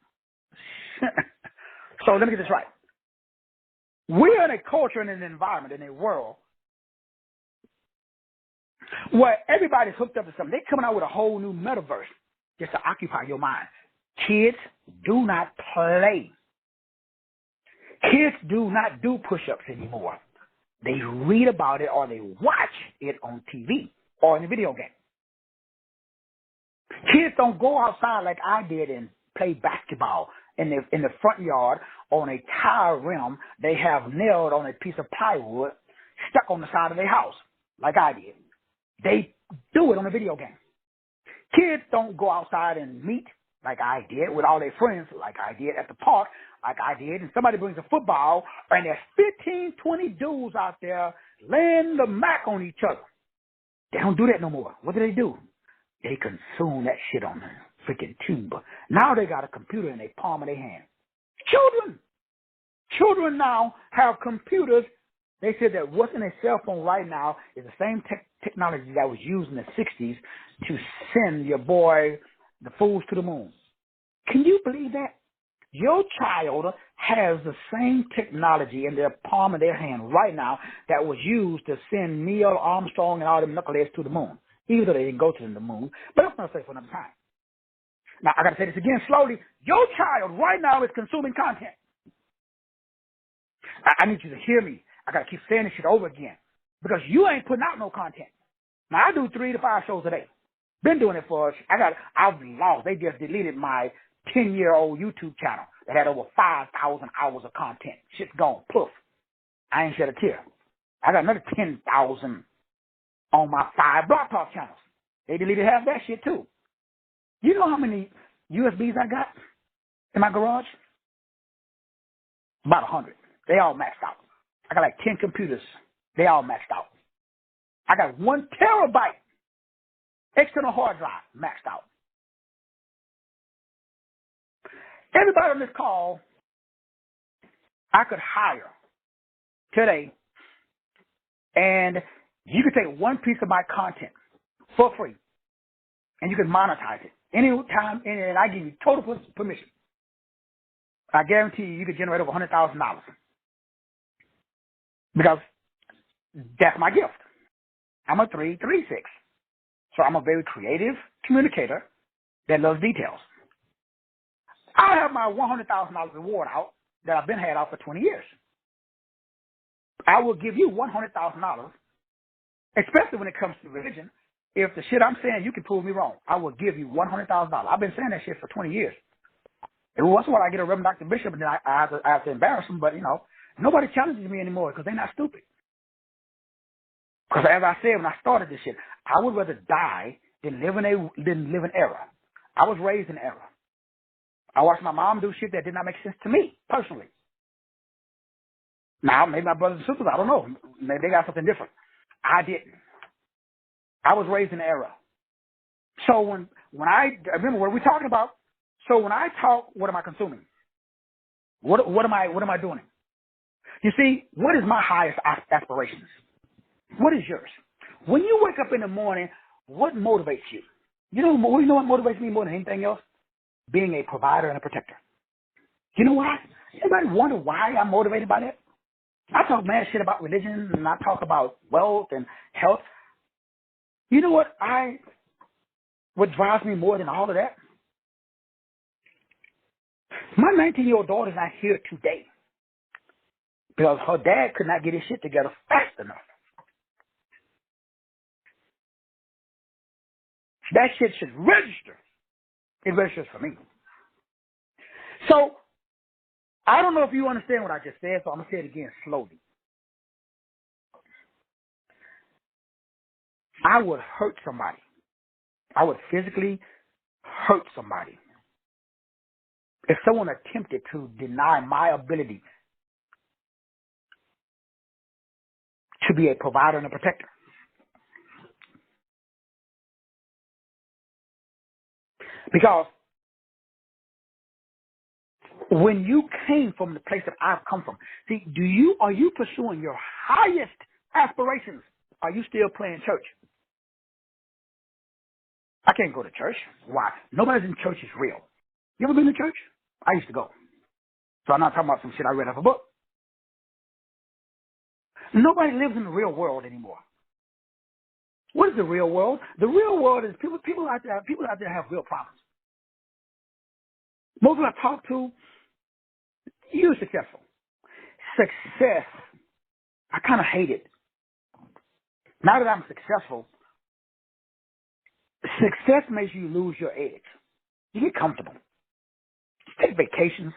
So let me get this right. We're in a culture and an environment, in a world, where everybody's hooked up to something. They're coming out with a whole new metaverse just to occupy your mind. Kids do not play. Kids do not do push-ups anymore. They read about it or they watch it on TV or in a video game. Kids don't go outside like I did and play basketball in the front yard on a tire rim they have nailed on a piece of plywood stuck on the side of their house like I did. They do it on a video game. Kids don't go outside and meet like I did with all their friends, like I did at the park, like I did, and somebody brings a football, and there's 15, 20 dudes out there laying the mac on each other. They don't do that no more. What do? They consume that shit on the freaking tube. Now they got a computer in the palm of their hand. Children now have computers. They said that what's in a cell phone right now is the same technology that was used in the 60s to send your boy, the fools, to the moon. Can you believe that? Your child has the same technology in their palm of their hand right now that was used to send Neil Armstrong and all them knuckleheads to the moon, even though they didn't go to the moon. But I'm going to say for another time. Now, I got to say this again slowly. Your child right now is consuming content. I need you to hear me. I got to keep saying this shit over again because you ain't putting out no content. Now, I do 3 to 5 shows a day. Been doing it for, I've lost. They just deleted my 10-year-old YouTube channel that had over 5,000 hours of content. Shit's gone. Poof. I ain't shed a tear. I got another 10,000 on my 5 Block Talk channels. They deleted half that shit too. You know how many USBs I got in my garage? About 100. They all maxed out. I got like 10 computers. They all maxed out. I got 1 terabyte external hard drive maxed out. Everybody on this call, I could hire today, and you could take 1 piece of my content for free, and you can monetize it anytime, and I give you total permission. I guarantee you could generate over $100,000 because that's my gift. I'm a 3-3-6, so I'm a very creative communicator that loves details. I have my $100,000 reward out that I've been had out for 20 years. I will give you $100,000, especially when it comes to religion. If the shit I'm saying, you can prove me wrong. I will give you $100,000. I've been saying that shit for 20 years. Every once in a while I get a Reverend Dr. Bishop and then I have to embarrass them, but nobody challenges me anymore because they're not stupid. Because as I said when I started this shit, I would rather die than live in error. I was raised in error. I watched my mom do shit that did not make sense to me, personally. Now, maybe my brothers and sisters, I don't know. Maybe they got something different. I didn't. I was raised in error. So when I remember what are we talking about? So when I talk, what am I consuming? What am I doing? You see, what is my highest aspirations? What is yours? When you wake up in the morning, what motivates you? You know what motivates me more than anything else? Being a provider and a protector. You know why? Anybody wonder why I'm motivated by that? I talk mad shit about religion and I talk about wealth and health. You know what drives me more than all of that? My 19-year-old daughter's not here today because her dad could not get his shit together fast enough. That shit should register. It registers for me. So, I don't know if you understand what I just said, so I'm going to say it again slowly. I would hurt somebody. I would physically hurt somebody if someone attempted to deny my ability to be a provider and a protector. Because when you came from the place that I've come from, see, are you pursuing your highest aspirations? Are you still playing church? I can't go to church. Why? Nobody's in church is real. You ever been to church? I used to go. So I'm not talking about some shit I read off a book. Nobody lives in the real world anymore. What is the real world? The real world is people out there have real problems. Most people I talk to, you're successful. Success, I kind of hate it. Now that I'm successful, success makes you lose your edge. You get comfortable. You take vacations.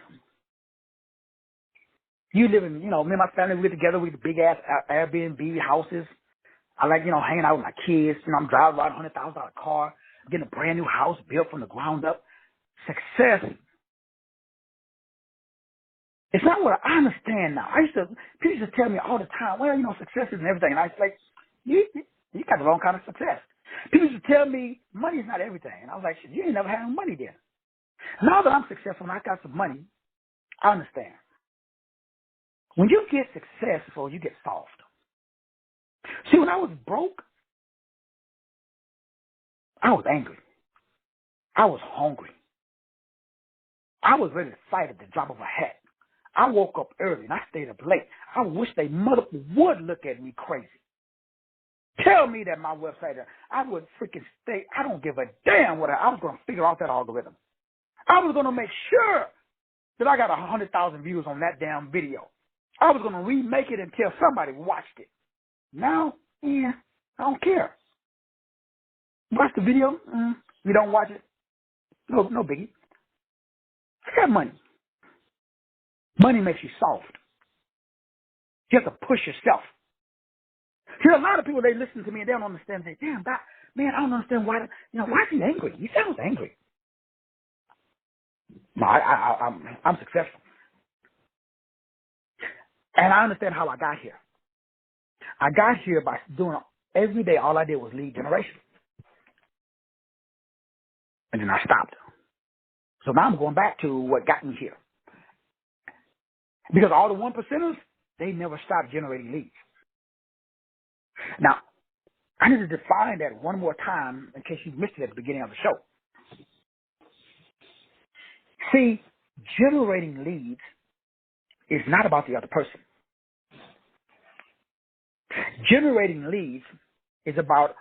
You live in, me and my family, we get together, we get big ass Airbnb houses. I like, hanging out with my kids. I'm driving around a $100,000 car, getting a brand new house built from the ground up. Success. It's not what I understand now. People used to tell me all the time, well, success is and everything. And I was like, you got the wrong kind of success. People used to tell me money is not everything. And I was like, shit, you ain't never had money then. Now that I'm successful and I got some money, I understand. When you get successful, you get soft. See, when I was broke, I was angry. I was hungry. I was ready to fight at the drop of a hat. I woke up early and I stayed up late. I wish they mother would look at me crazy. Tell me that my website, I would freaking stay. I don't give a damn what I was going to figure out that algorithm. I was going to make sure that I got 100,000 views on that damn video. I was going to remake it until somebody watched it. Now, I don't care. Watch the video. You don't watch it. No biggie. I got money. Money makes you soft. You have to push yourself. See, a lot of people, they listen to me and they don't understand. They say, damn, Doc, man, I don't understand why is he angry? He sounds angry. No, I'm successful. And I understand how I got here. I got here by doing every day, all I did was lead generation. And then I stopped. So now I'm going back to what got me here. Because all the 1%ers, they never stopped generating leads. Now, I need to define that one more time in case you missed it at the beginning of the show. See, generating leads is not about the other person. Generating leads is about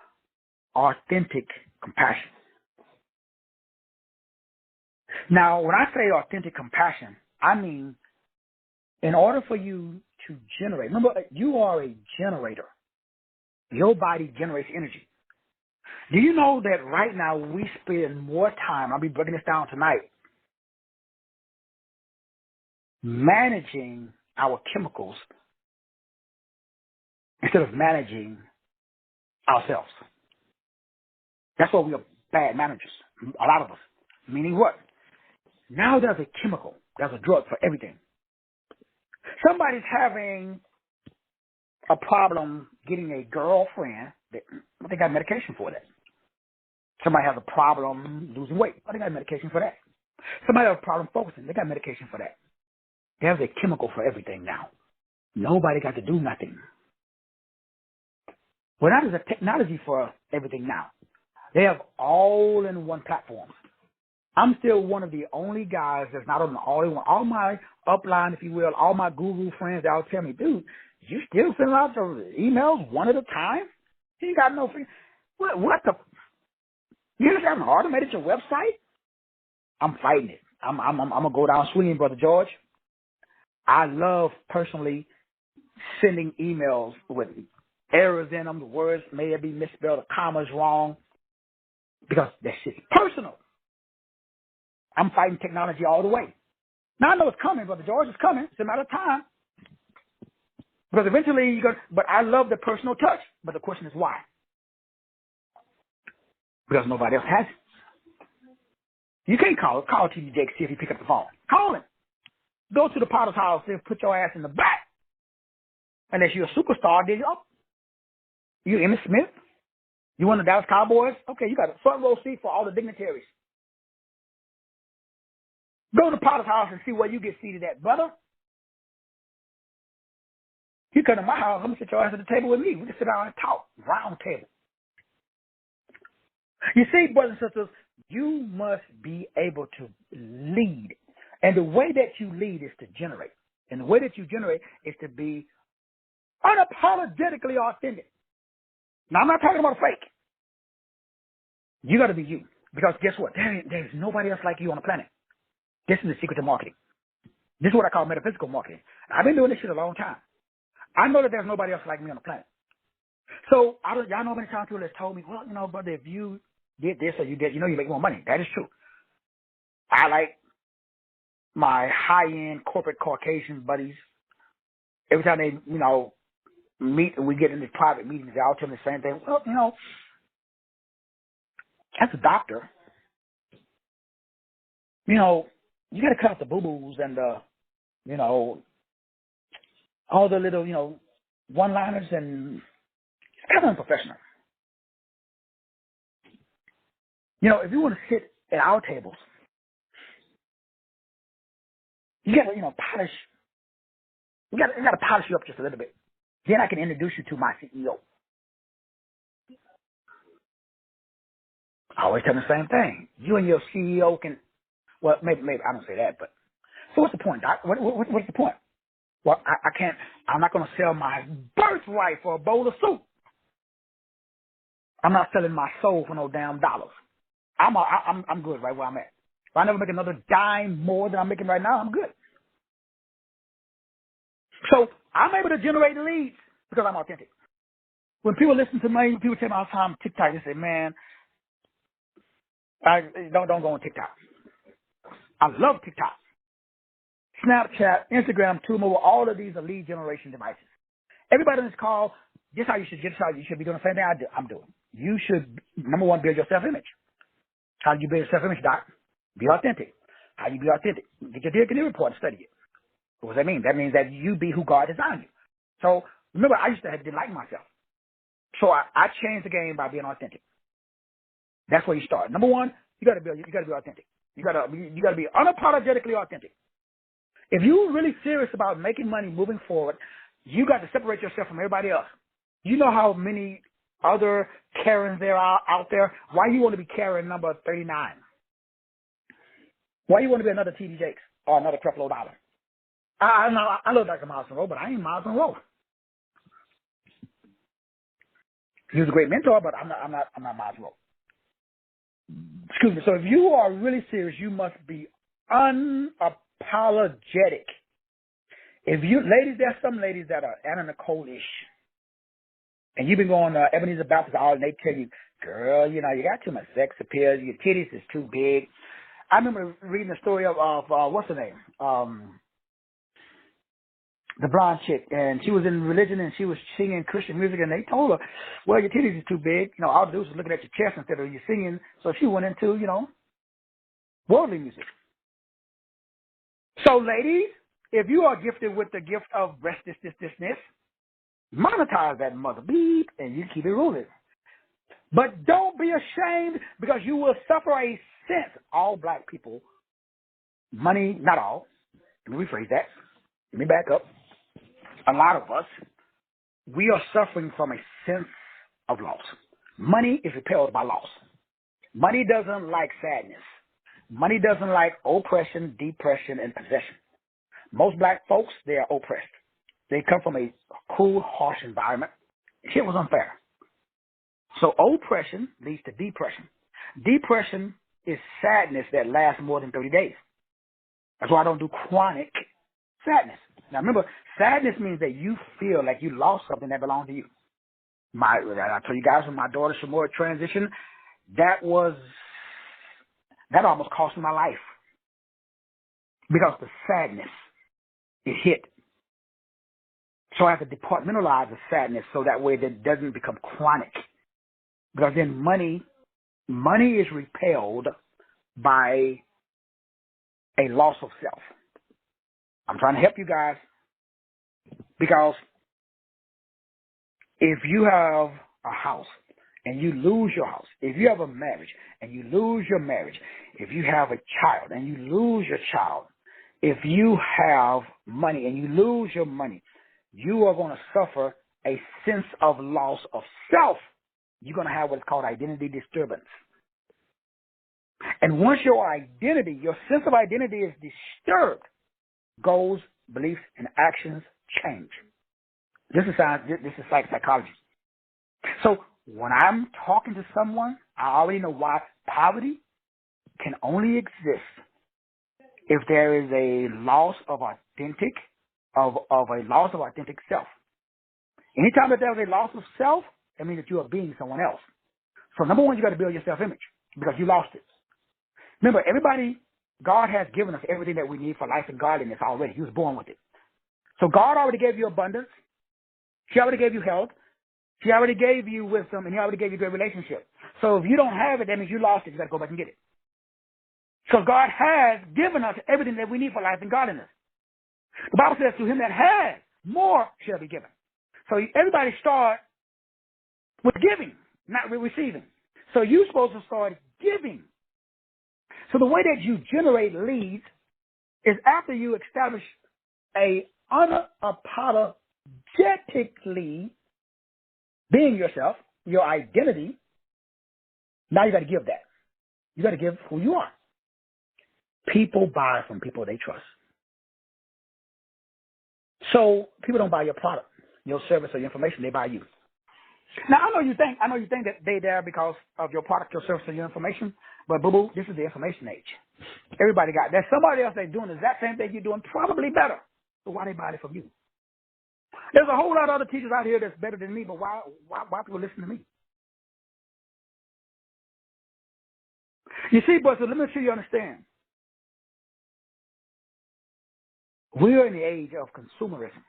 authentic compassion. Now, when I say authentic compassion, I mean, in order for you to generate, remember, you are a generator. Your body generates energy. Do you know that right now we spend more time, I'll be breaking this down tonight, managing our chemicals instead of managing ourselves? That's why we are bad managers, a lot of us. Meaning what? Now there's a chemical, there's a drug for everything. Somebody's having a problem getting a girlfriend, they got medication for that. Somebody has a problem losing weight, they got medication for that. Somebody has a problem focusing, they got medication for that. There's a chemical for everything now. Nobody got to do nothing. Well, now there's a technology for everything now. They have all-in-one platforms. I'm still one of the only guys that's not on the all-in-one. All my upline, if you will, all my guru friends, they all tell me, dude, you still send out the emails one at a time? You got no free. What the? You just haven't automated your website? I'm fighting it. I'm gonna go down swinging, Brother George. I love personally sending emails with errors in them. The words may be misspelled, the comma's wrong, because that shit's personal. I'm fighting technology all the way. Now I know it's coming, Brother George. It's coming. It's a matter of time. Because eventually you're going to, but I love the personal touch. But the question is why? Because nobody else has it. You can't call TD Jake, see if he pick up the phone. Call him. Go to the Potter's house and put your ass in the back. Unless you're a superstar, then you Emmitt Smith. You one of the Dallas Cowboys? Okay, you got a front row seat for all the dignitaries. Go to Potter's house and see where you get seated at, brother. You come to my house, I'm going to sit your ass at the table with me. We can sit down and talk. Round table. You see, brothers and sisters, you must be able to lead. And the way that you lead is to generate. And the way that you generate is to be unapologetically authentic. Now, I'm not talking about a fake. You got to be you. Because guess what? There's nobody else like you on the planet. This is the secret to marketing. This is what I call metaphysical marketing. I've been doing this shit a long time. I know that there's nobody else like me on the planet. So, y'all know how many times people have told me, well, brother, if you did this or you did, you make more money. That is true. I like my high-end corporate Caucasian buddies. Every time they, meet and we get in these private meetings, they all tell me the same thing. Well, as a doctor, you got to cut out the boo-boos and, all the little, one-liners, and it's kind of unprofessional. If you want to sit at our tables, you got to, polish We got to polish you up just a little bit. Then I can introduce you to my CEO. I always tell them the same thing. You and your CEO can, well, maybe I don't say that, but so what's the point, Doc? What's the point? Well, I can't. I'm not going to sell my birthright for a bowl of soup. I'm not selling my soul for no damn dollars. I'm good right where I'm at. If I never make another dime more than I'm making right now, I'm good. So I'm able to generate leads because I'm authentic. When people listen to me, people tell me all the time TikTok, they say, man, don't go on TikTok. I love TikTok. Snapchat, Instagram, T-Mobile, all of these are lead generation devices. Everybody on this call, just how you should be doing the same thing I'm doing. You should, number one, build your self-image. How do you build your self-image, Doc? Be authentic. How do you be authentic? Get your Dear Canoe report and study it. What does that mean? That means that you be who God designed you. So remember, I used to didn't like myself. So I changed the game by being authentic. That's where you start. Number one, you gotta be authentic. You gotta be unapologetically authentic. If you're really serious about making money moving forward, you got to separate yourself from everybody else. You know how many other Karens there are out there? Why you want to be Karen number 39? Why you want to be another T.D. Jakes or another Creflo Dollar? I look like a Miles Monroe, but I ain't Miles Monroe. He was a great mentor, but I'm not Miles Monroe. Excuse me. So if you are really serious, you must be unapologetic. If you, ladies, there's some ladies that are Anna Nicole-ish, and you've been going to Ebenezer Baptist Hall, and they tell you, girl, you know, you got too much sex appeal, your titties is too big. I remember reading the story of what's her name? The blonde chick, and she was in religion, and she was singing Christian music, and they told her, well, your titties is too big. You know, all the dudes was looking at your chest instead of you singing, so she went into, you know, worldly music. So, ladies, if you are gifted with the gift of breast this, monetize that mother beep, and you keep it rolling. But don't be ashamed, because you will suffer a sense. All black people, money, not all. Let me rephrase that. Let me back up. A lot of us, we are suffering from a sense of loss. Money is repelled by loss. Money doesn't like sadness. Money doesn't like oppression, depression, and possession. Most black folks, they are oppressed. They come from a cruel, harsh environment. Shit was unfair. So oppression leads to depression. Depression is sadness that lasts more than 30 days. That's why I don't do chronic sadness. Now remember, sadness means that you feel like you lost something that belonged to you. I told you guys when my daughter Shamora transitioned, that almost cost me my life. Because the sadness, it hit. So I have to departmentalize the sadness so that way that it doesn't become chronic. Because then money is repelled by a loss of self. I'm trying to help you guys, because if you have a house and you lose your house, if you have a marriage and you lose your marriage, if you have a child and you lose your child, if you have money and you lose your money, you are going to suffer a sense of loss of self. You're going to have what's called identity disturbance. And once your sense of identity is disturbed, goals, beliefs, and actions change. This is science. This is psychology. So when I'm talking to someone, I already know why poverty can only exist if there is a loss of authentic self. Anytime that there's a loss of self, that means that you are being someone else. So number one, you got to build your self-image because you lost it. Remember, God has given us everything that we need for life and godliness already. He was born with it. So God already gave you abundance. He already gave you health. He already gave you wisdom, and He already gave you a good relationship. So if you don't have it, that means you lost it. You got to go back and get it. So God has given us everything that we need for life and godliness. The Bible says, to him that has, more shall be given. So everybody start with giving, not with receiving. So you're supposed to start giving. So the way that you generate leads is after you establish a unapologetically being yourself, your identity, now you got to give that. You got to give who you are. People buy from people they trust. So people don't buy your product, your service, or your information. They buy you. Now I know you think that they there because of your product, your service, or your information. But boo boo, this is the information age. Everybody got. There's somebody else that's doing the exact same thing you're doing, probably better. So why they buy it from you? There's a whole lot of other teachers out here that's better than me, but why people listen to me? You see, but so let me make sure you understand. We're in the age of consumerism.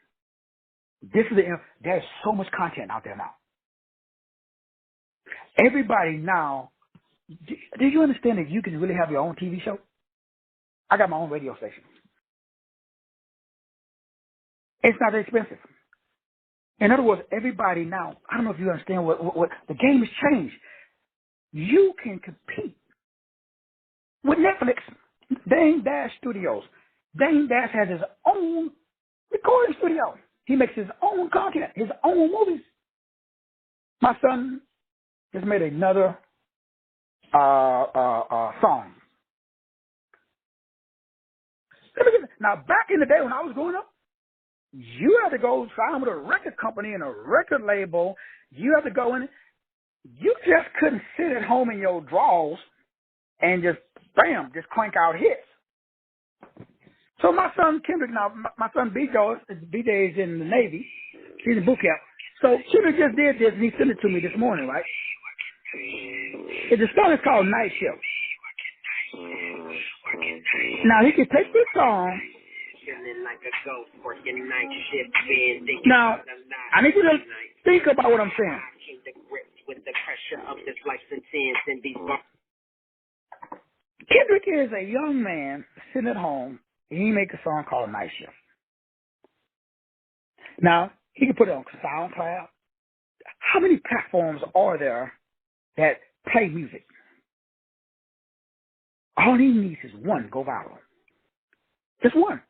There's so much content out there now. Everybody now, do you understand that you can really have your own TV show? I got my own radio station. It's not that expensive. In other words, everybody now, I don't know if you understand what the game has changed. You can compete with Netflix, Dane Dash Studios. Dane Dash has his own recording studio. He makes his own content, his own movies. My son just made another song. Now, back in the day when I was growing up, you had to go sign with a record company and a record label. You had to go in. You just couldn't sit at home in your drawers and just, bam, just crank out hits. So my son Kendrick, now my son BJ is in the Navy. He's in boot camp. So Kendrick just did this and he sent it to me this morning, right? The song is called Night Shift. Now he can take this song. Now, I need you to think about what I'm saying. Kendrick is a young man sitting at home, and he makes a song called Night Shift. Now, he can put it on SoundCloud. How many platforms are there that play music? All he needs is one to go viral. Just one.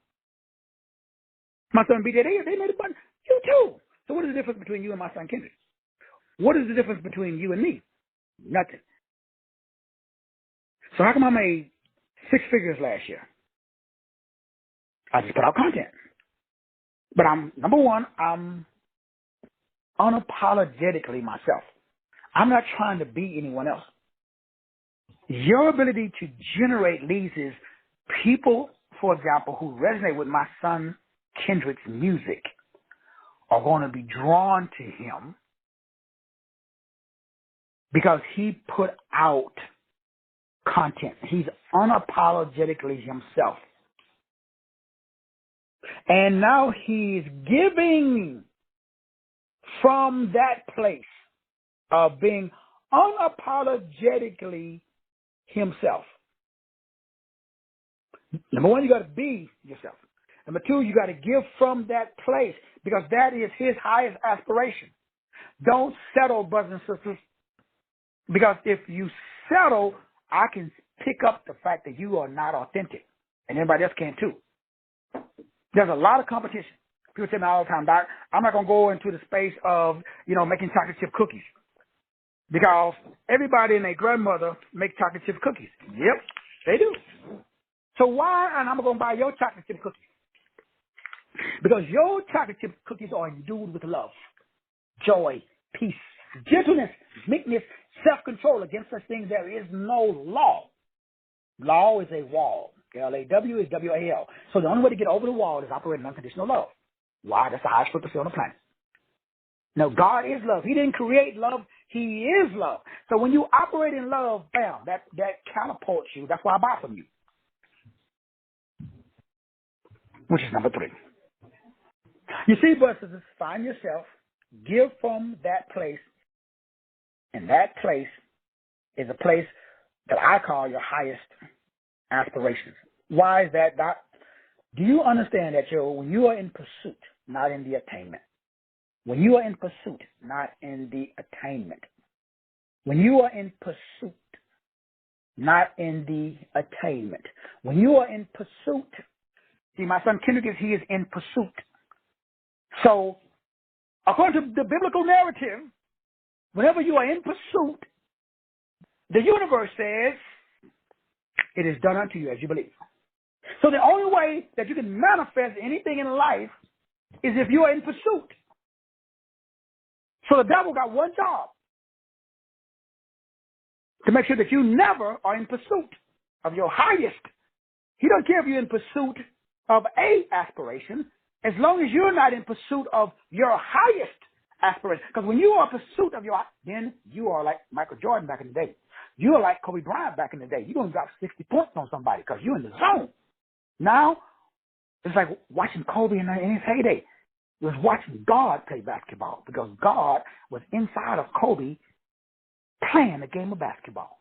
My son BJ, they made a button. You too. So what is the difference between you and my son Kendrick? What is the difference between you and me? Nothing. So how come I made 6 figures last year? I just put out content. But I'm unapologetically myself. I'm not trying to be anyone else. Your ability to generate leads is people, for example, who resonate with my son Kendrick's music are going to be drawn to him because he put out content. He's unapologetically himself. And now he's giving from that place of being unapologetically himself. Number one, you got to be yourself. Number two, you got to give from that place because that is his highest aspiration. Don't settle, brothers and sisters, because if you settle, I can pick up the fact that you are not authentic, and everybody else can too. There's a lot of competition. People tell me all the time, Doc, I'm not going to go into the space of, making chocolate chip cookies because everybody and their grandmother make chocolate chip cookies. Yep, they do. So why? And I'm going to buy your chocolate chip cookies. Because your chocolate chip cookies are endued with love, joy, peace, gentleness, meekness, self-control. Against such things there is no law. Law is a wall. L-A-W is W-A-L. So the only way to get over the wall is operating unconditional love. Why? That's the highest frequency on the planet. No, God is love. He didn't create love. He is love. So when you operate in love, bam, that catapults you. That's why I buy from you. Which is number 3. You see, brothers, find yourself, give from that place, and that place is a place that I call your highest aspirations. Why is that, Doc? Do you understand that when you are in pursuit, not in the attainment? When you are in pursuit, not in the attainment. When you are in pursuit, not in the attainment. When you are in pursuit, see, my son Kendrick he is in pursuit. So, according to the biblical narrative, whenever you are in pursuit, the universe says, it is done unto you as you believe. So the only way that you can manifest anything in life is if you are in pursuit. So the devil got one job, to make sure that you never are in pursuit of your highest. He don't care if you're in pursuit of a aspiration, as long as you're not in pursuit of your highest aspiration. Because when you are in pursuit of your, then you are like Michael Jordan back in the day. You are like Kobe Bryant back in the day. You're going to drop 60 points on somebody because you're in the zone. Now, it's like watching Kobe in his heyday. It was watching God play basketball because God was inside of Kobe playing the game of basketball.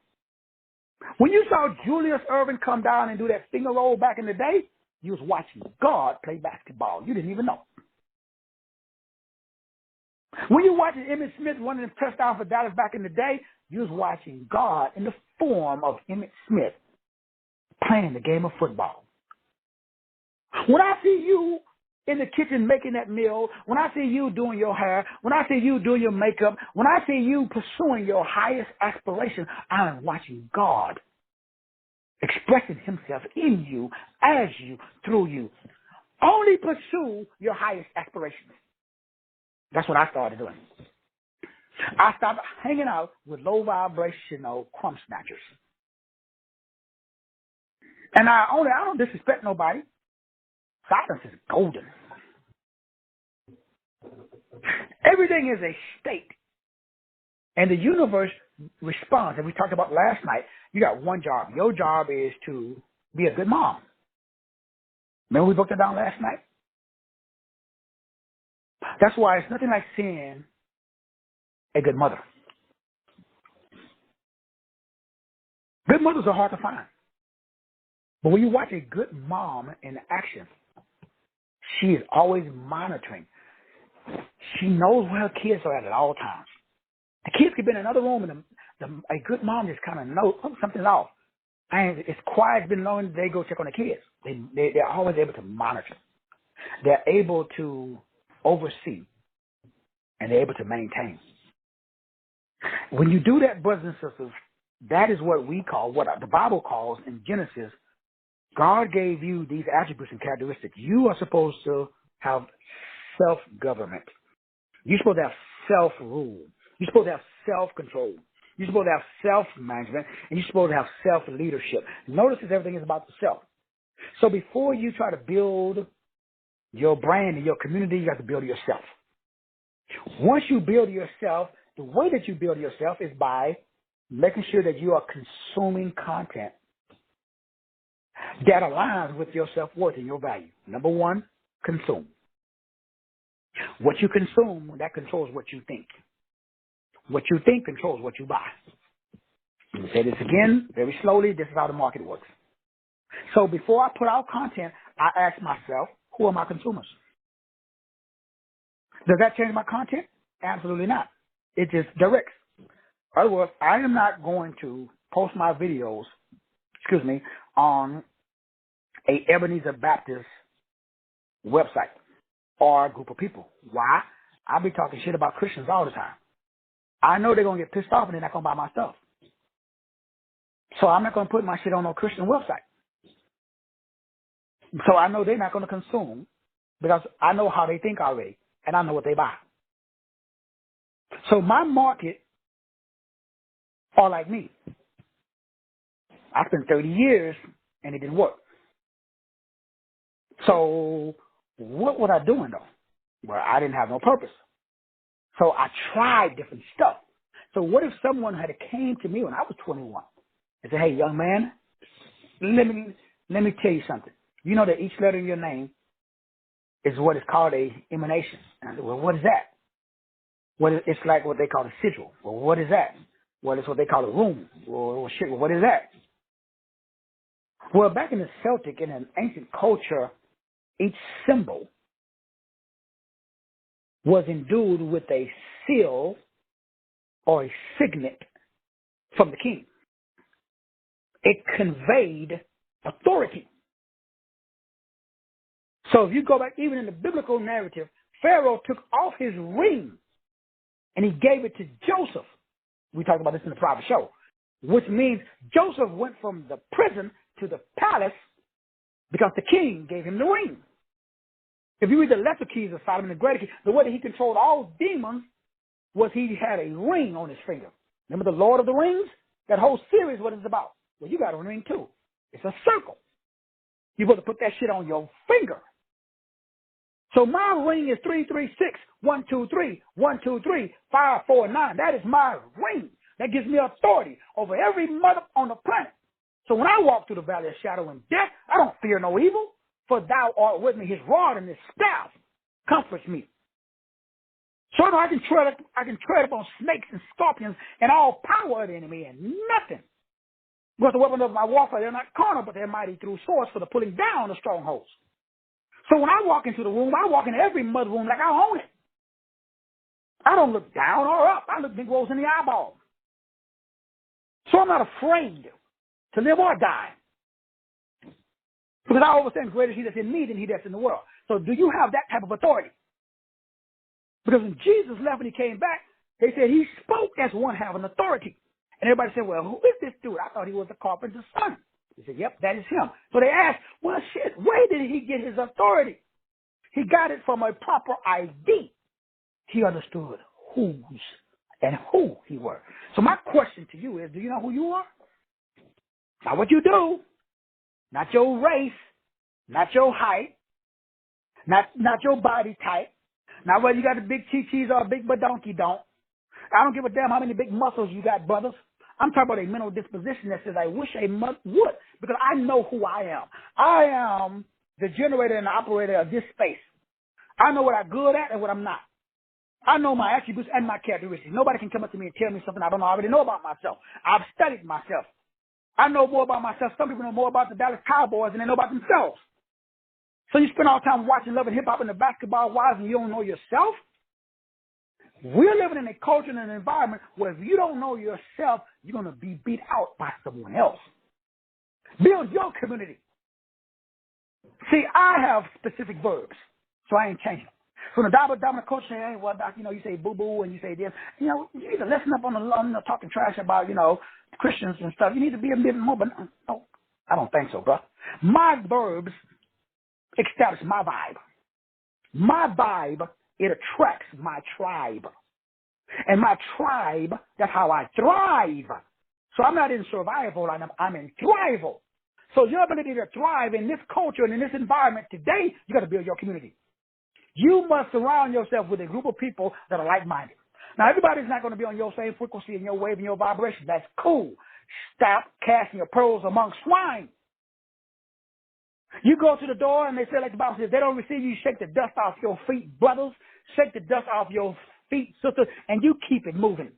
When you saw Julius Erving come down and do that finger roll back in the day, you was watching God play basketball. You didn't even know. When you watching Emmitt Smith running the touchdown for Dallas back in the day, you was watching God in the form of Emmitt Smith playing the game of football. When I see you in the kitchen making that meal, when I see you doing your hair, when I see you doing your makeup, when I see you pursuing your highest aspiration, I am watching God expressing himself in you, as you, through you. Only pursue your highest aspirations. That's what I started doing. I stopped hanging out with low vibrational crumb snatchers. And I don't disrespect nobody. Silence is golden. Everything is a state. And the universe responds. And we talked about last night, you got one job. Your job is to be a good mom. Remember we broke that down last night? That's why it's nothing like seeing a good mother. Good mothers are hard to find. But when you watch a good mom in action, she is always monitoring. She knows where her kids are at all times. The kids could be in another room, and a good mom just kind of knows something's off. And it's quiet, it's been long, they go check on the kids. They're always able to monitor. They're able to oversee, and they're able to maintain. When you do that, brothers and sisters, that is what we call, what the Bible calls in Genesis, God gave you these attributes and characteristics. You are supposed to have self-government. You're supposed to have self-rule. You're supposed to have self-control. You're supposed to have self-management, and you're supposed to have self-leadership. Notice that everything is about the self. So before you try to build your brand and your community, you have to build yourself. Once you build yourself, the way that you build yourself is by making sure that you are consuming content that aligns with your self-worth and your value. Number one, consume. What you consume, that controls what you think. What you think controls what you buy. Let me say this again, very slowly. This is how the market works. So before I put out content, I ask myself, who are my consumers? Does that change my content? Absolutely not. It just directs. In other words, I am not going to post my videos, on a Ebenezer Baptist website or a group of people. Why? I be talking shit about Christians all the time. I know they're going to get pissed off and they're not going to buy my stuff. So I'm not going to put my shit on no Christian website. So I know they're not going to consume because I know how they think already and I know what they buy. So my market are like me. I spent 30 years and it didn't work. So what was I doing though? Well, I didn't have no purpose. So I tried different stuff. So what if someone had came to me when I was 21 and said, hey, young man, let me tell you something. You know that each letter in your name is what is called a emanation. And I said, well, what is that? It's like what they call a sigil. Well, what is that? Well, it's what they call a rune. Well, shit, well, what is that? Well, back in the Celtic, in an ancient culture, each symbol was endued with a seal or a signet from the king. It conveyed authority. So if you go back, even in the biblical narrative, Pharaoh took off his ring and he gave it to Joseph. We talked about this in the private show, which means Joseph went from the prison to the palace because the king gave him the ring. If you read the lesser keys of Solomon, the greater key, the way that he controlled all demons was he had a ring on his finger. Remember the Lord of the Rings? That whole series, what it's about. Well, you got a ring too. It's a circle. You're supposed to put that shit on your finger. So my ring is 336 123 123 549. That is my ring. That gives me authority over every mother on the planet. So when I walk through the valley of shadow and death, I don't fear no evil, for thou art with me. His rod and his staff comforts me. So I can tread upon snakes and scorpions and all power of the enemy and nothing. Because the weapons of my warfare, they're not carnal, but they're mighty through swords for the pulling down of strongholds. So when I walk into the room, I walk into every mother room like I own it. I don't look down or up. I look Negroes in the eyeball. So I'm not afraid to live or die. Because I understand greater is he that's in me than he that's in the world. So do you have that type of authority? Because when Jesus left and he came back, they said he spoke as one having authority. And everybody said, well, who is this dude? I thought he was the carpenter's son. He said, yep, that is him. So they asked, well, shit, where did he get his authority? He got it from a proper ID. He understood whose and who he were. So my question to you is, do you know who you are? Not what you do, not your race, not your height, not your body type, not whether you got a big chi-chis or a big badonkey don't. I don't give a damn how many big muscles you got, brothers. I'm talking about a mental disposition that says, I wish a mother would, because I know who I am. I am the generator and the operator of this space. I know what I'm good at and what I'm not. I know my attributes and my characteristics. Nobody can come up to me and tell me something I don't already know about myself. I've studied myself. I know more about myself. Some people know more about the Dallas Cowboys than they know about themselves. So you spend all the time watching Love and Hip Hop and the basketball wives and you don't know yourself? We're living in a culture and an environment where if you don't know yourself, you're going to be beat out by someone else. Build your community. See, I have specific verbs, so I ain't changing them. So when the dominant culture say, hey, well, doc, you say boo-boo and you say this, you need to listen up on the talking trash about, Christians and stuff. You need to be a bit more, but no, I don't think so, bro. My verbs establish my vibe. My vibe, it attracts my tribe. And my tribe, that's how I thrive. So I'm not in survival, I'm in thrival. So your ability to thrive in this culture and in this environment today, you got to build your community. You must surround yourself with a group of people that are like-minded. Now, everybody's not going to be on your same frequency and your wave and your vibration. That's cool. Stop casting your pearls among swine. You go to the door and they say, like the Bible says, they don't receive you, shake the dust off your feet, brothers. Shake the dust off your feet, sisters, and you keep it moving.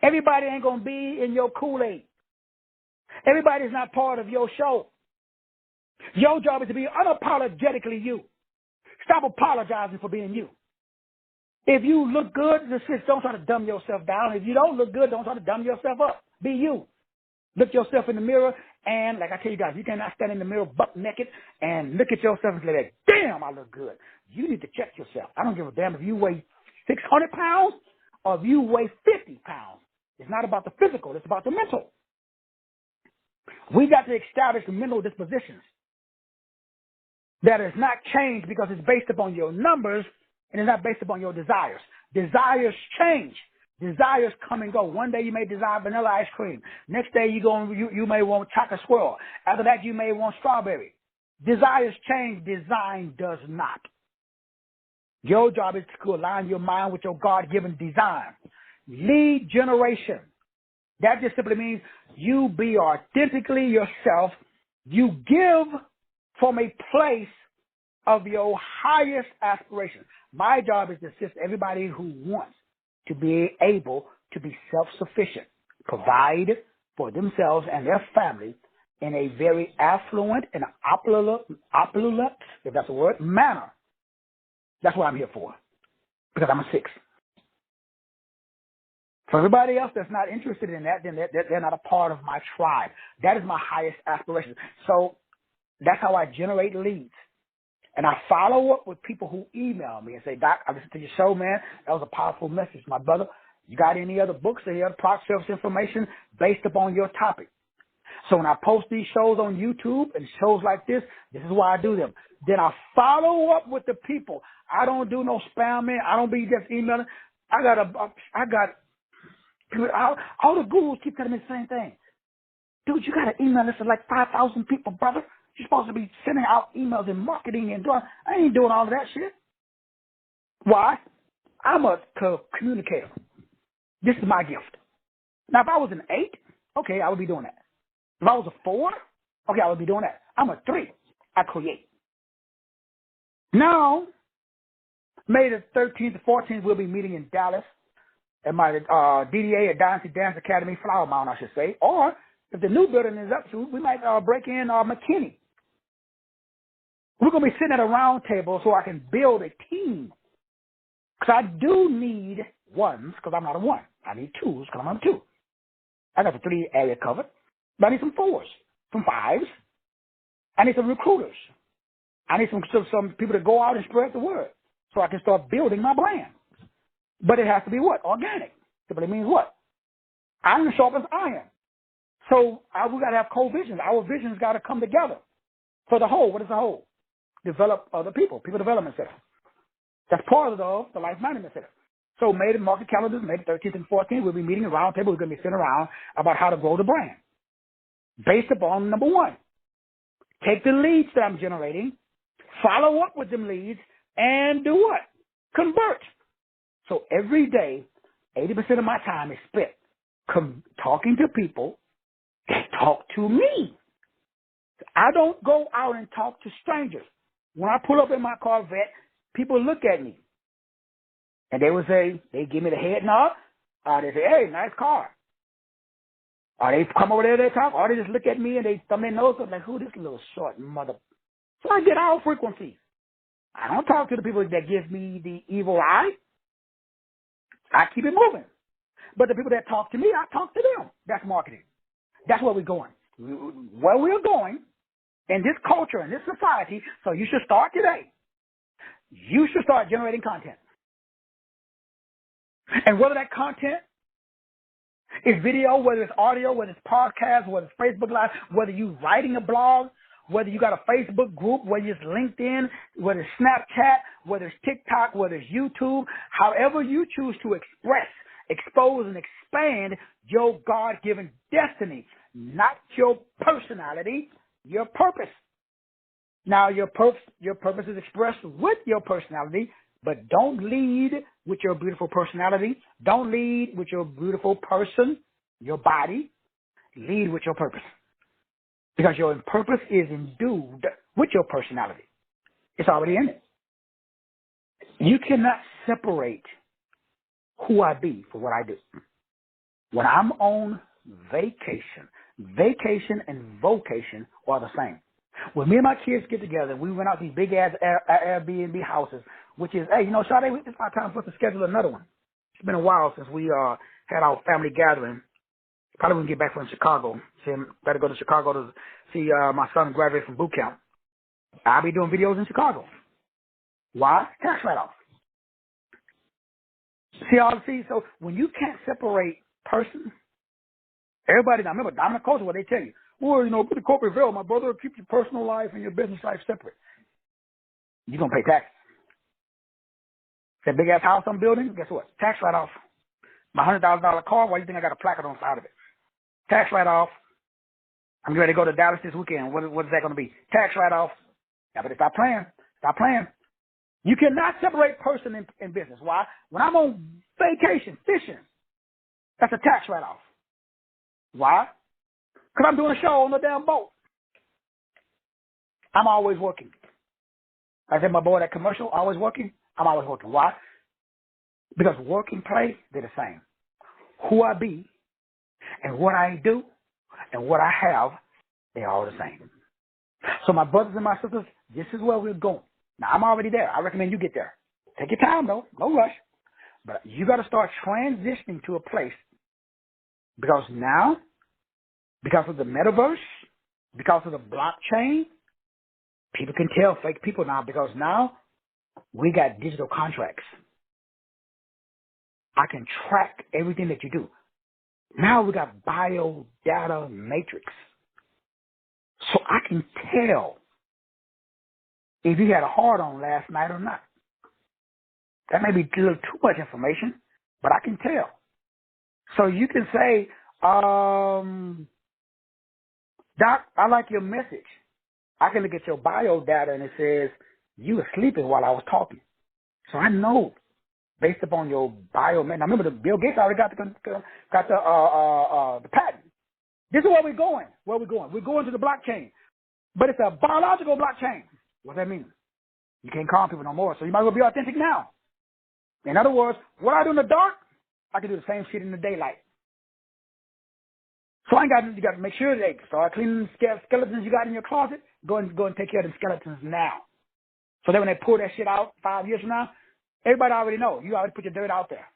Everybody ain't going to be in your Kool-Aid. Everybody's not part of your show. Your job is to be unapologetically you. Stop apologizing for being you. If you look good, just don't try to dumb yourself down. If you don't look good, don't try to dumb yourself up. Be you. Look yourself in the mirror, and like I tell you guys, you cannot stand in the mirror butt naked and look at yourself and say, damn, I look good. You need to check yourself. I don't give a damn if you weigh 600 pounds or if you weigh 50 pounds. It's not about the physical. It's about the mental. We got to establish the mental dispositions that is not changed because it's based upon your numbers and it's not based upon your desires. Desires change. Desires come and go. One day you may desire vanilla ice cream. Next day you may want chocolate swirl. After that you may want strawberry. Desires change. Design does not. Your job is to align your mind with your God-given design. Lead generation. That just simply means you be authentically yourself. You give from a place of your highest aspiration. My job is to assist everybody who wants to be able to be self-sufficient, provide for themselves and their family in a very affluent and opulent, if that's a word, manner. That's what I'm here for, because I'm a 6. For everybody else that's not interested in that, then they're not a part of my tribe. That is my highest aspiration. So that's how I generate leads. And I follow up with people who email me and say, Doc, I listened to your show, man. That was a powerful message. My brother, you got any other books or any other product service information based upon your topic? So when I post these shows on YouTube and shows like this is why I do them. Then I follow up with the people. I don't do no spamming. I don't be just emailing. All the gurus keep telling me the same thing. Dude, you got an email list of like 5,000 people, brother. You're supposed to be sending out emails and marketing and doing. I ain't doing all of that shit. Why? I'm a communicator. This is my gift. Now, if I was an 8, okay, I would be doing that. If I was a 4, okay, I would be doing that. I'm a 3. I create. Now, May the 13th to 14th, we'll be meeting in Dallas at my DDA at Dynasty Dance Academy, Flower Mound, I should say. Or if the new building is up, we might break in McKinney. We're going to be sitting at a round table so I can build a team. Because I do need ones, because I'm not a 1. I need 2s, because I'm not a 2. I got the 3 area covered. But I need some 4s, some 5s. I need some recruiters. I need some people to go out and spread the word so I can start building my brand. But it has to be what? Organic. Simply means what? Iron sharpens iron. So we got to have co-visions. Our visions got to come together for the whole. What is the whole? Develop other people development center. That's part of the Life Management Center. So May the market calendars, May the 13th and 14th, we'll be meeting at a round table. We're going to be sitting around about how to grow the brand. Based upon number 1, take the leads that I'm generating, follow up with them leads, and do what? Convert. So every day, 80% of my time is spent talking to people that talk to me. I don't go out and talk to strangers. When I pull up in my Corvette, people look at me. And they would say, they give me the head nod. They say, hey, nice car. Or they come over there, they talk, or they just look at me and they thumb their nose up like, who this little short mother? So I get all frequencies. I don't talk to the people that give me the evil eye. I keep it moving. But the people that talk to me, I talk to them. That's marketing. That's where we're going. Where we're going in this culture, in this society, so you should start today. You should start generating content. And whether that content is video, whether it's audio, whether it's podcast, whether it's Facebook Live, whether you're writing a blog, whether you got a Facebook group, whether it's LinkedIn, whether it's Snapchat, whether it's TikTok, whether it's YouTube, however you choose to express, expose, and expand your God-given destiny, not your personality, your purpose. Now, your purpose is expressed with your personality, but don't lead with your beautiful personality. Don't lead with your beautiful person, your body. Lead with your purpose. Because your purpose is endued with your personality. It's already in it. You cannot separate who I be for what I do. When I'm on vacation and vocation are the same. When me and my kids get together, we went out these big-ass Airbnb houses, which is, hey, Sade, it's about time for us to schedule another one. It's been a while since we had our family gathering. Probably when we get back from Chicago. Better go to Chicago to see my son graduate from boot camp. I'll be doing videos in Chicago. Why? Tax write-off. So when you can't separate person, everybody, now remember, dominant culture, what they tell you. Well, put the corporate veil, my brother, keep your personal life and your business life separate. You're going to pay taxes. That big-ass house I'm building, guess what? Tax write-off. My $100,000 car, why do you think I got a placard on the side of it? Tax write-off. I'm ready to go to Dallas this weekend. What is that going to be? Tax write-off. Yeah, but stop playing. Stop playing. You cannot separate person and business. Why? When I'm on vacation, fishing, that's a tax write-off. Why? Because I'm doing a show on the damn boat. I'm always working. I said my boy, that commercial, always working. I'm always working. Why? Because work and play, they're the same. Who I be and what I do and what I have, they're all the same. So my brothers and my sisters, this is where we're going. Now, I'm already there. I recommend you get there. Take your time, though. No rush. But you got to start transitioning to a place because now, because of the metaverse, because of the blockchain, People can tell fake people now because now we got digital contracts. I can track everything that you do. Now we got bio data matrix. So I can tell if you had a hard on last night or not. That may be a little too much information, but I can tell. So you can say, Doc, I like your message. I can look at your bio data and it says you were sleeping while I was talking. So I know based upon your bio. Now remember, Bill Gates already got the patent. This is where we're going. Where we're going? We're going to the blockchain, but it's a biological blockchain. What does that mean? You can't call people no more, so you might as well be authentic now. In other words, what I do in the dark, I can do the same shit in the daylight. So you got to make sure they start cleaning the skeletons you got in your closet. Go and take care of the skeletons now. So that when they pull that shit out 5 years from now, everybody already know. You already put your dirt out there.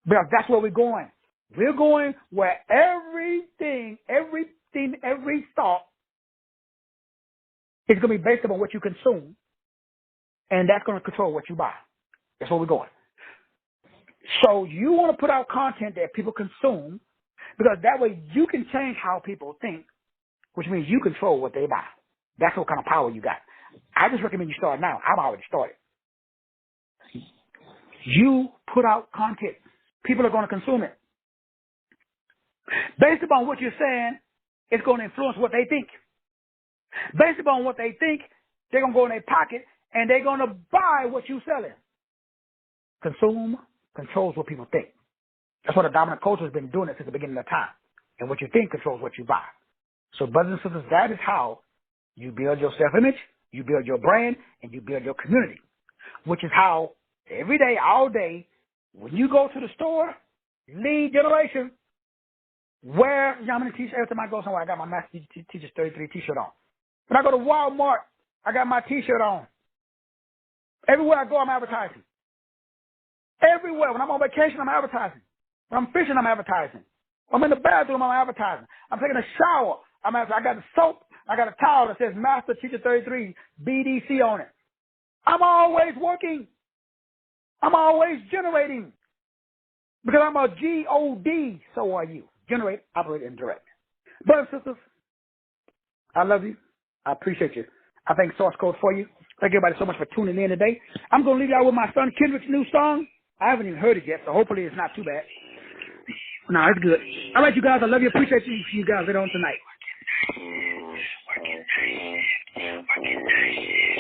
Because that's where we're going. We're going where every thought is going to be based upon what you consume, and that's going to control what you buy. That's where we're going. So you want to put out content that people consume, because that way you can change how people think, which means you control what they buy. That's what kind of power you got. I just recommend you start now. I've already started. You put out content. People are going to consume it. Based upon what you're saying, it's going to influence what they think. Based upon what they think, they're going to go in their pocket and they're going to buy what you're selling. Consume controls what people think. That's what the dominant culture has been doing it since the beginning of time. And what you think controls what you buy. So, brothers and sisters, that is how you build your self-image, you build your brand, and you build your community. Which is how every day, all day, when you go to the store, lead generation, wear, you know how many t-shirts, every time I go somewhere, I got my Master Teachers 33 t-shirt on. When I go to Walmart, I got my t-shirt on. Everywhere I go, I'm advertising. Everywhere. When I'm on vacation, I'm advertising. When I'm fishing, I'm advertising. When I'm in the bathroom, I'm advertising. I'm taking a shower. I got the soap. I got a towel that says Master Teacher 33 BDC on it. I'm always working. I'm always generating. Because I'm a G-O-D, so are you. Generate, operate, and direct. Brothers and sisters, I love you. I appreciate you. I thank Source Code for you. Thank everybody so much for tuning in today. I'm going to leave y'all with my son Kendrick's new song. I haven't even heard it yet, so hopefully it's not too bad. No, it's good. All right, you guys, I love you. Appreciate you. See you guys later on tonight.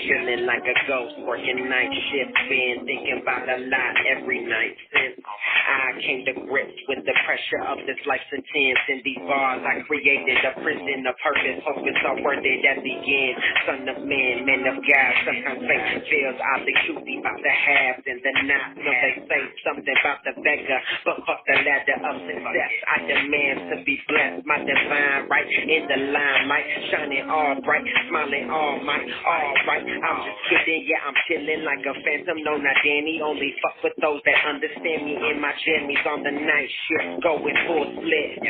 Feeling like a ghost, working night shift, been thinking about a lot every night since I came to grips with the pressure of this life's intense. In these bars I created a prison of purpose, hope it's all worth it at the end. Son of man, man of God, sometimes faith feels oddly choosy about the haves and the nots. So they say something about the beggar, but fuck the ladder of success. I demand to be blessed, my divine right in the limelight, shining all bright, smiling all might, all right. I'm just kidding, yeah, I'm chilling like a phantom, no, not Danny. Only fuck with those that understand me in my jammies on the night shift, going full split.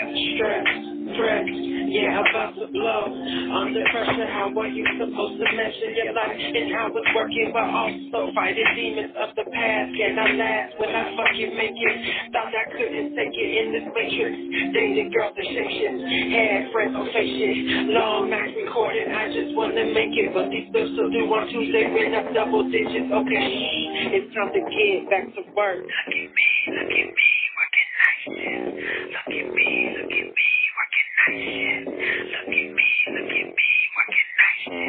Stress, yeah, about to blow. Under pressure, how are you supposed to measure your life and how it's working, but also fighting demons of the past? Can I last when I fucking make it? Thought I couldn't take it in this matrix. Dated girls to shake shit, had friends on fake shit. Long nights recording, I just wanna make it, but these bills still do on Tuesday, went up double digits. Okay, it's time to get back to work. Look at me, working night shift. Look at me, working night shift. Look at me, working night shift.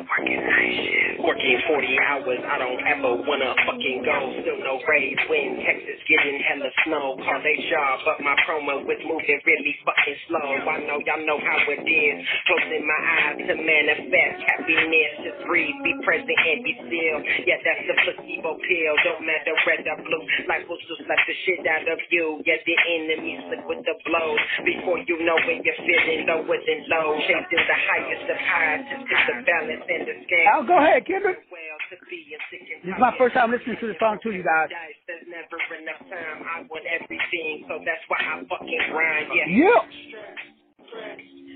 Working night shift. Working 40 hours, I don't ever wanna fucking go. Still no raise when Texas getting hella snow. Call they job, but my promo was moving really fucking slow. I know y'all know how it is. Closing my eyes to manifest happiness. Just breathe, be present and be still. Yeah, that's the placebo pill. Don't matter red or blue. Life will just slap the shit out of you. Yeah, the enemy slick with the blows. Before you know when you're feeling lower than low. Chasing the highest of highs. Just get the balance and the scale. I'll go ahead, Kendrick. This is my first time listening to the song too, you guys. There's never enough time. I want everything, so that's why I fucking grind. Yeah.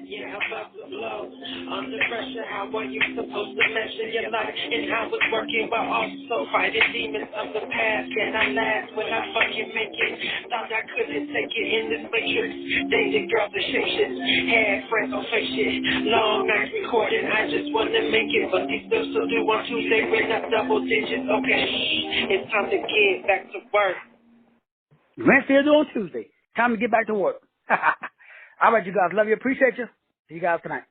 Yeah. yeah, I'm about to blow. Under pressure, how are you supposed to measure your life and how it's working, but also fighting demons of the past? Can I last when I fucking make it? Thought I couldn't take it in this matrix. Dated girls and shake shit, had friends on fake shit. Long nights recording, I just wanna make it, but these bills still due on Tuesday when I'm double digits. Okay, it's time to get back to work. Rent still due on Tuesday. Time to get back to work. All right, you guys. Love you. Appreciate you. See you guys tonight.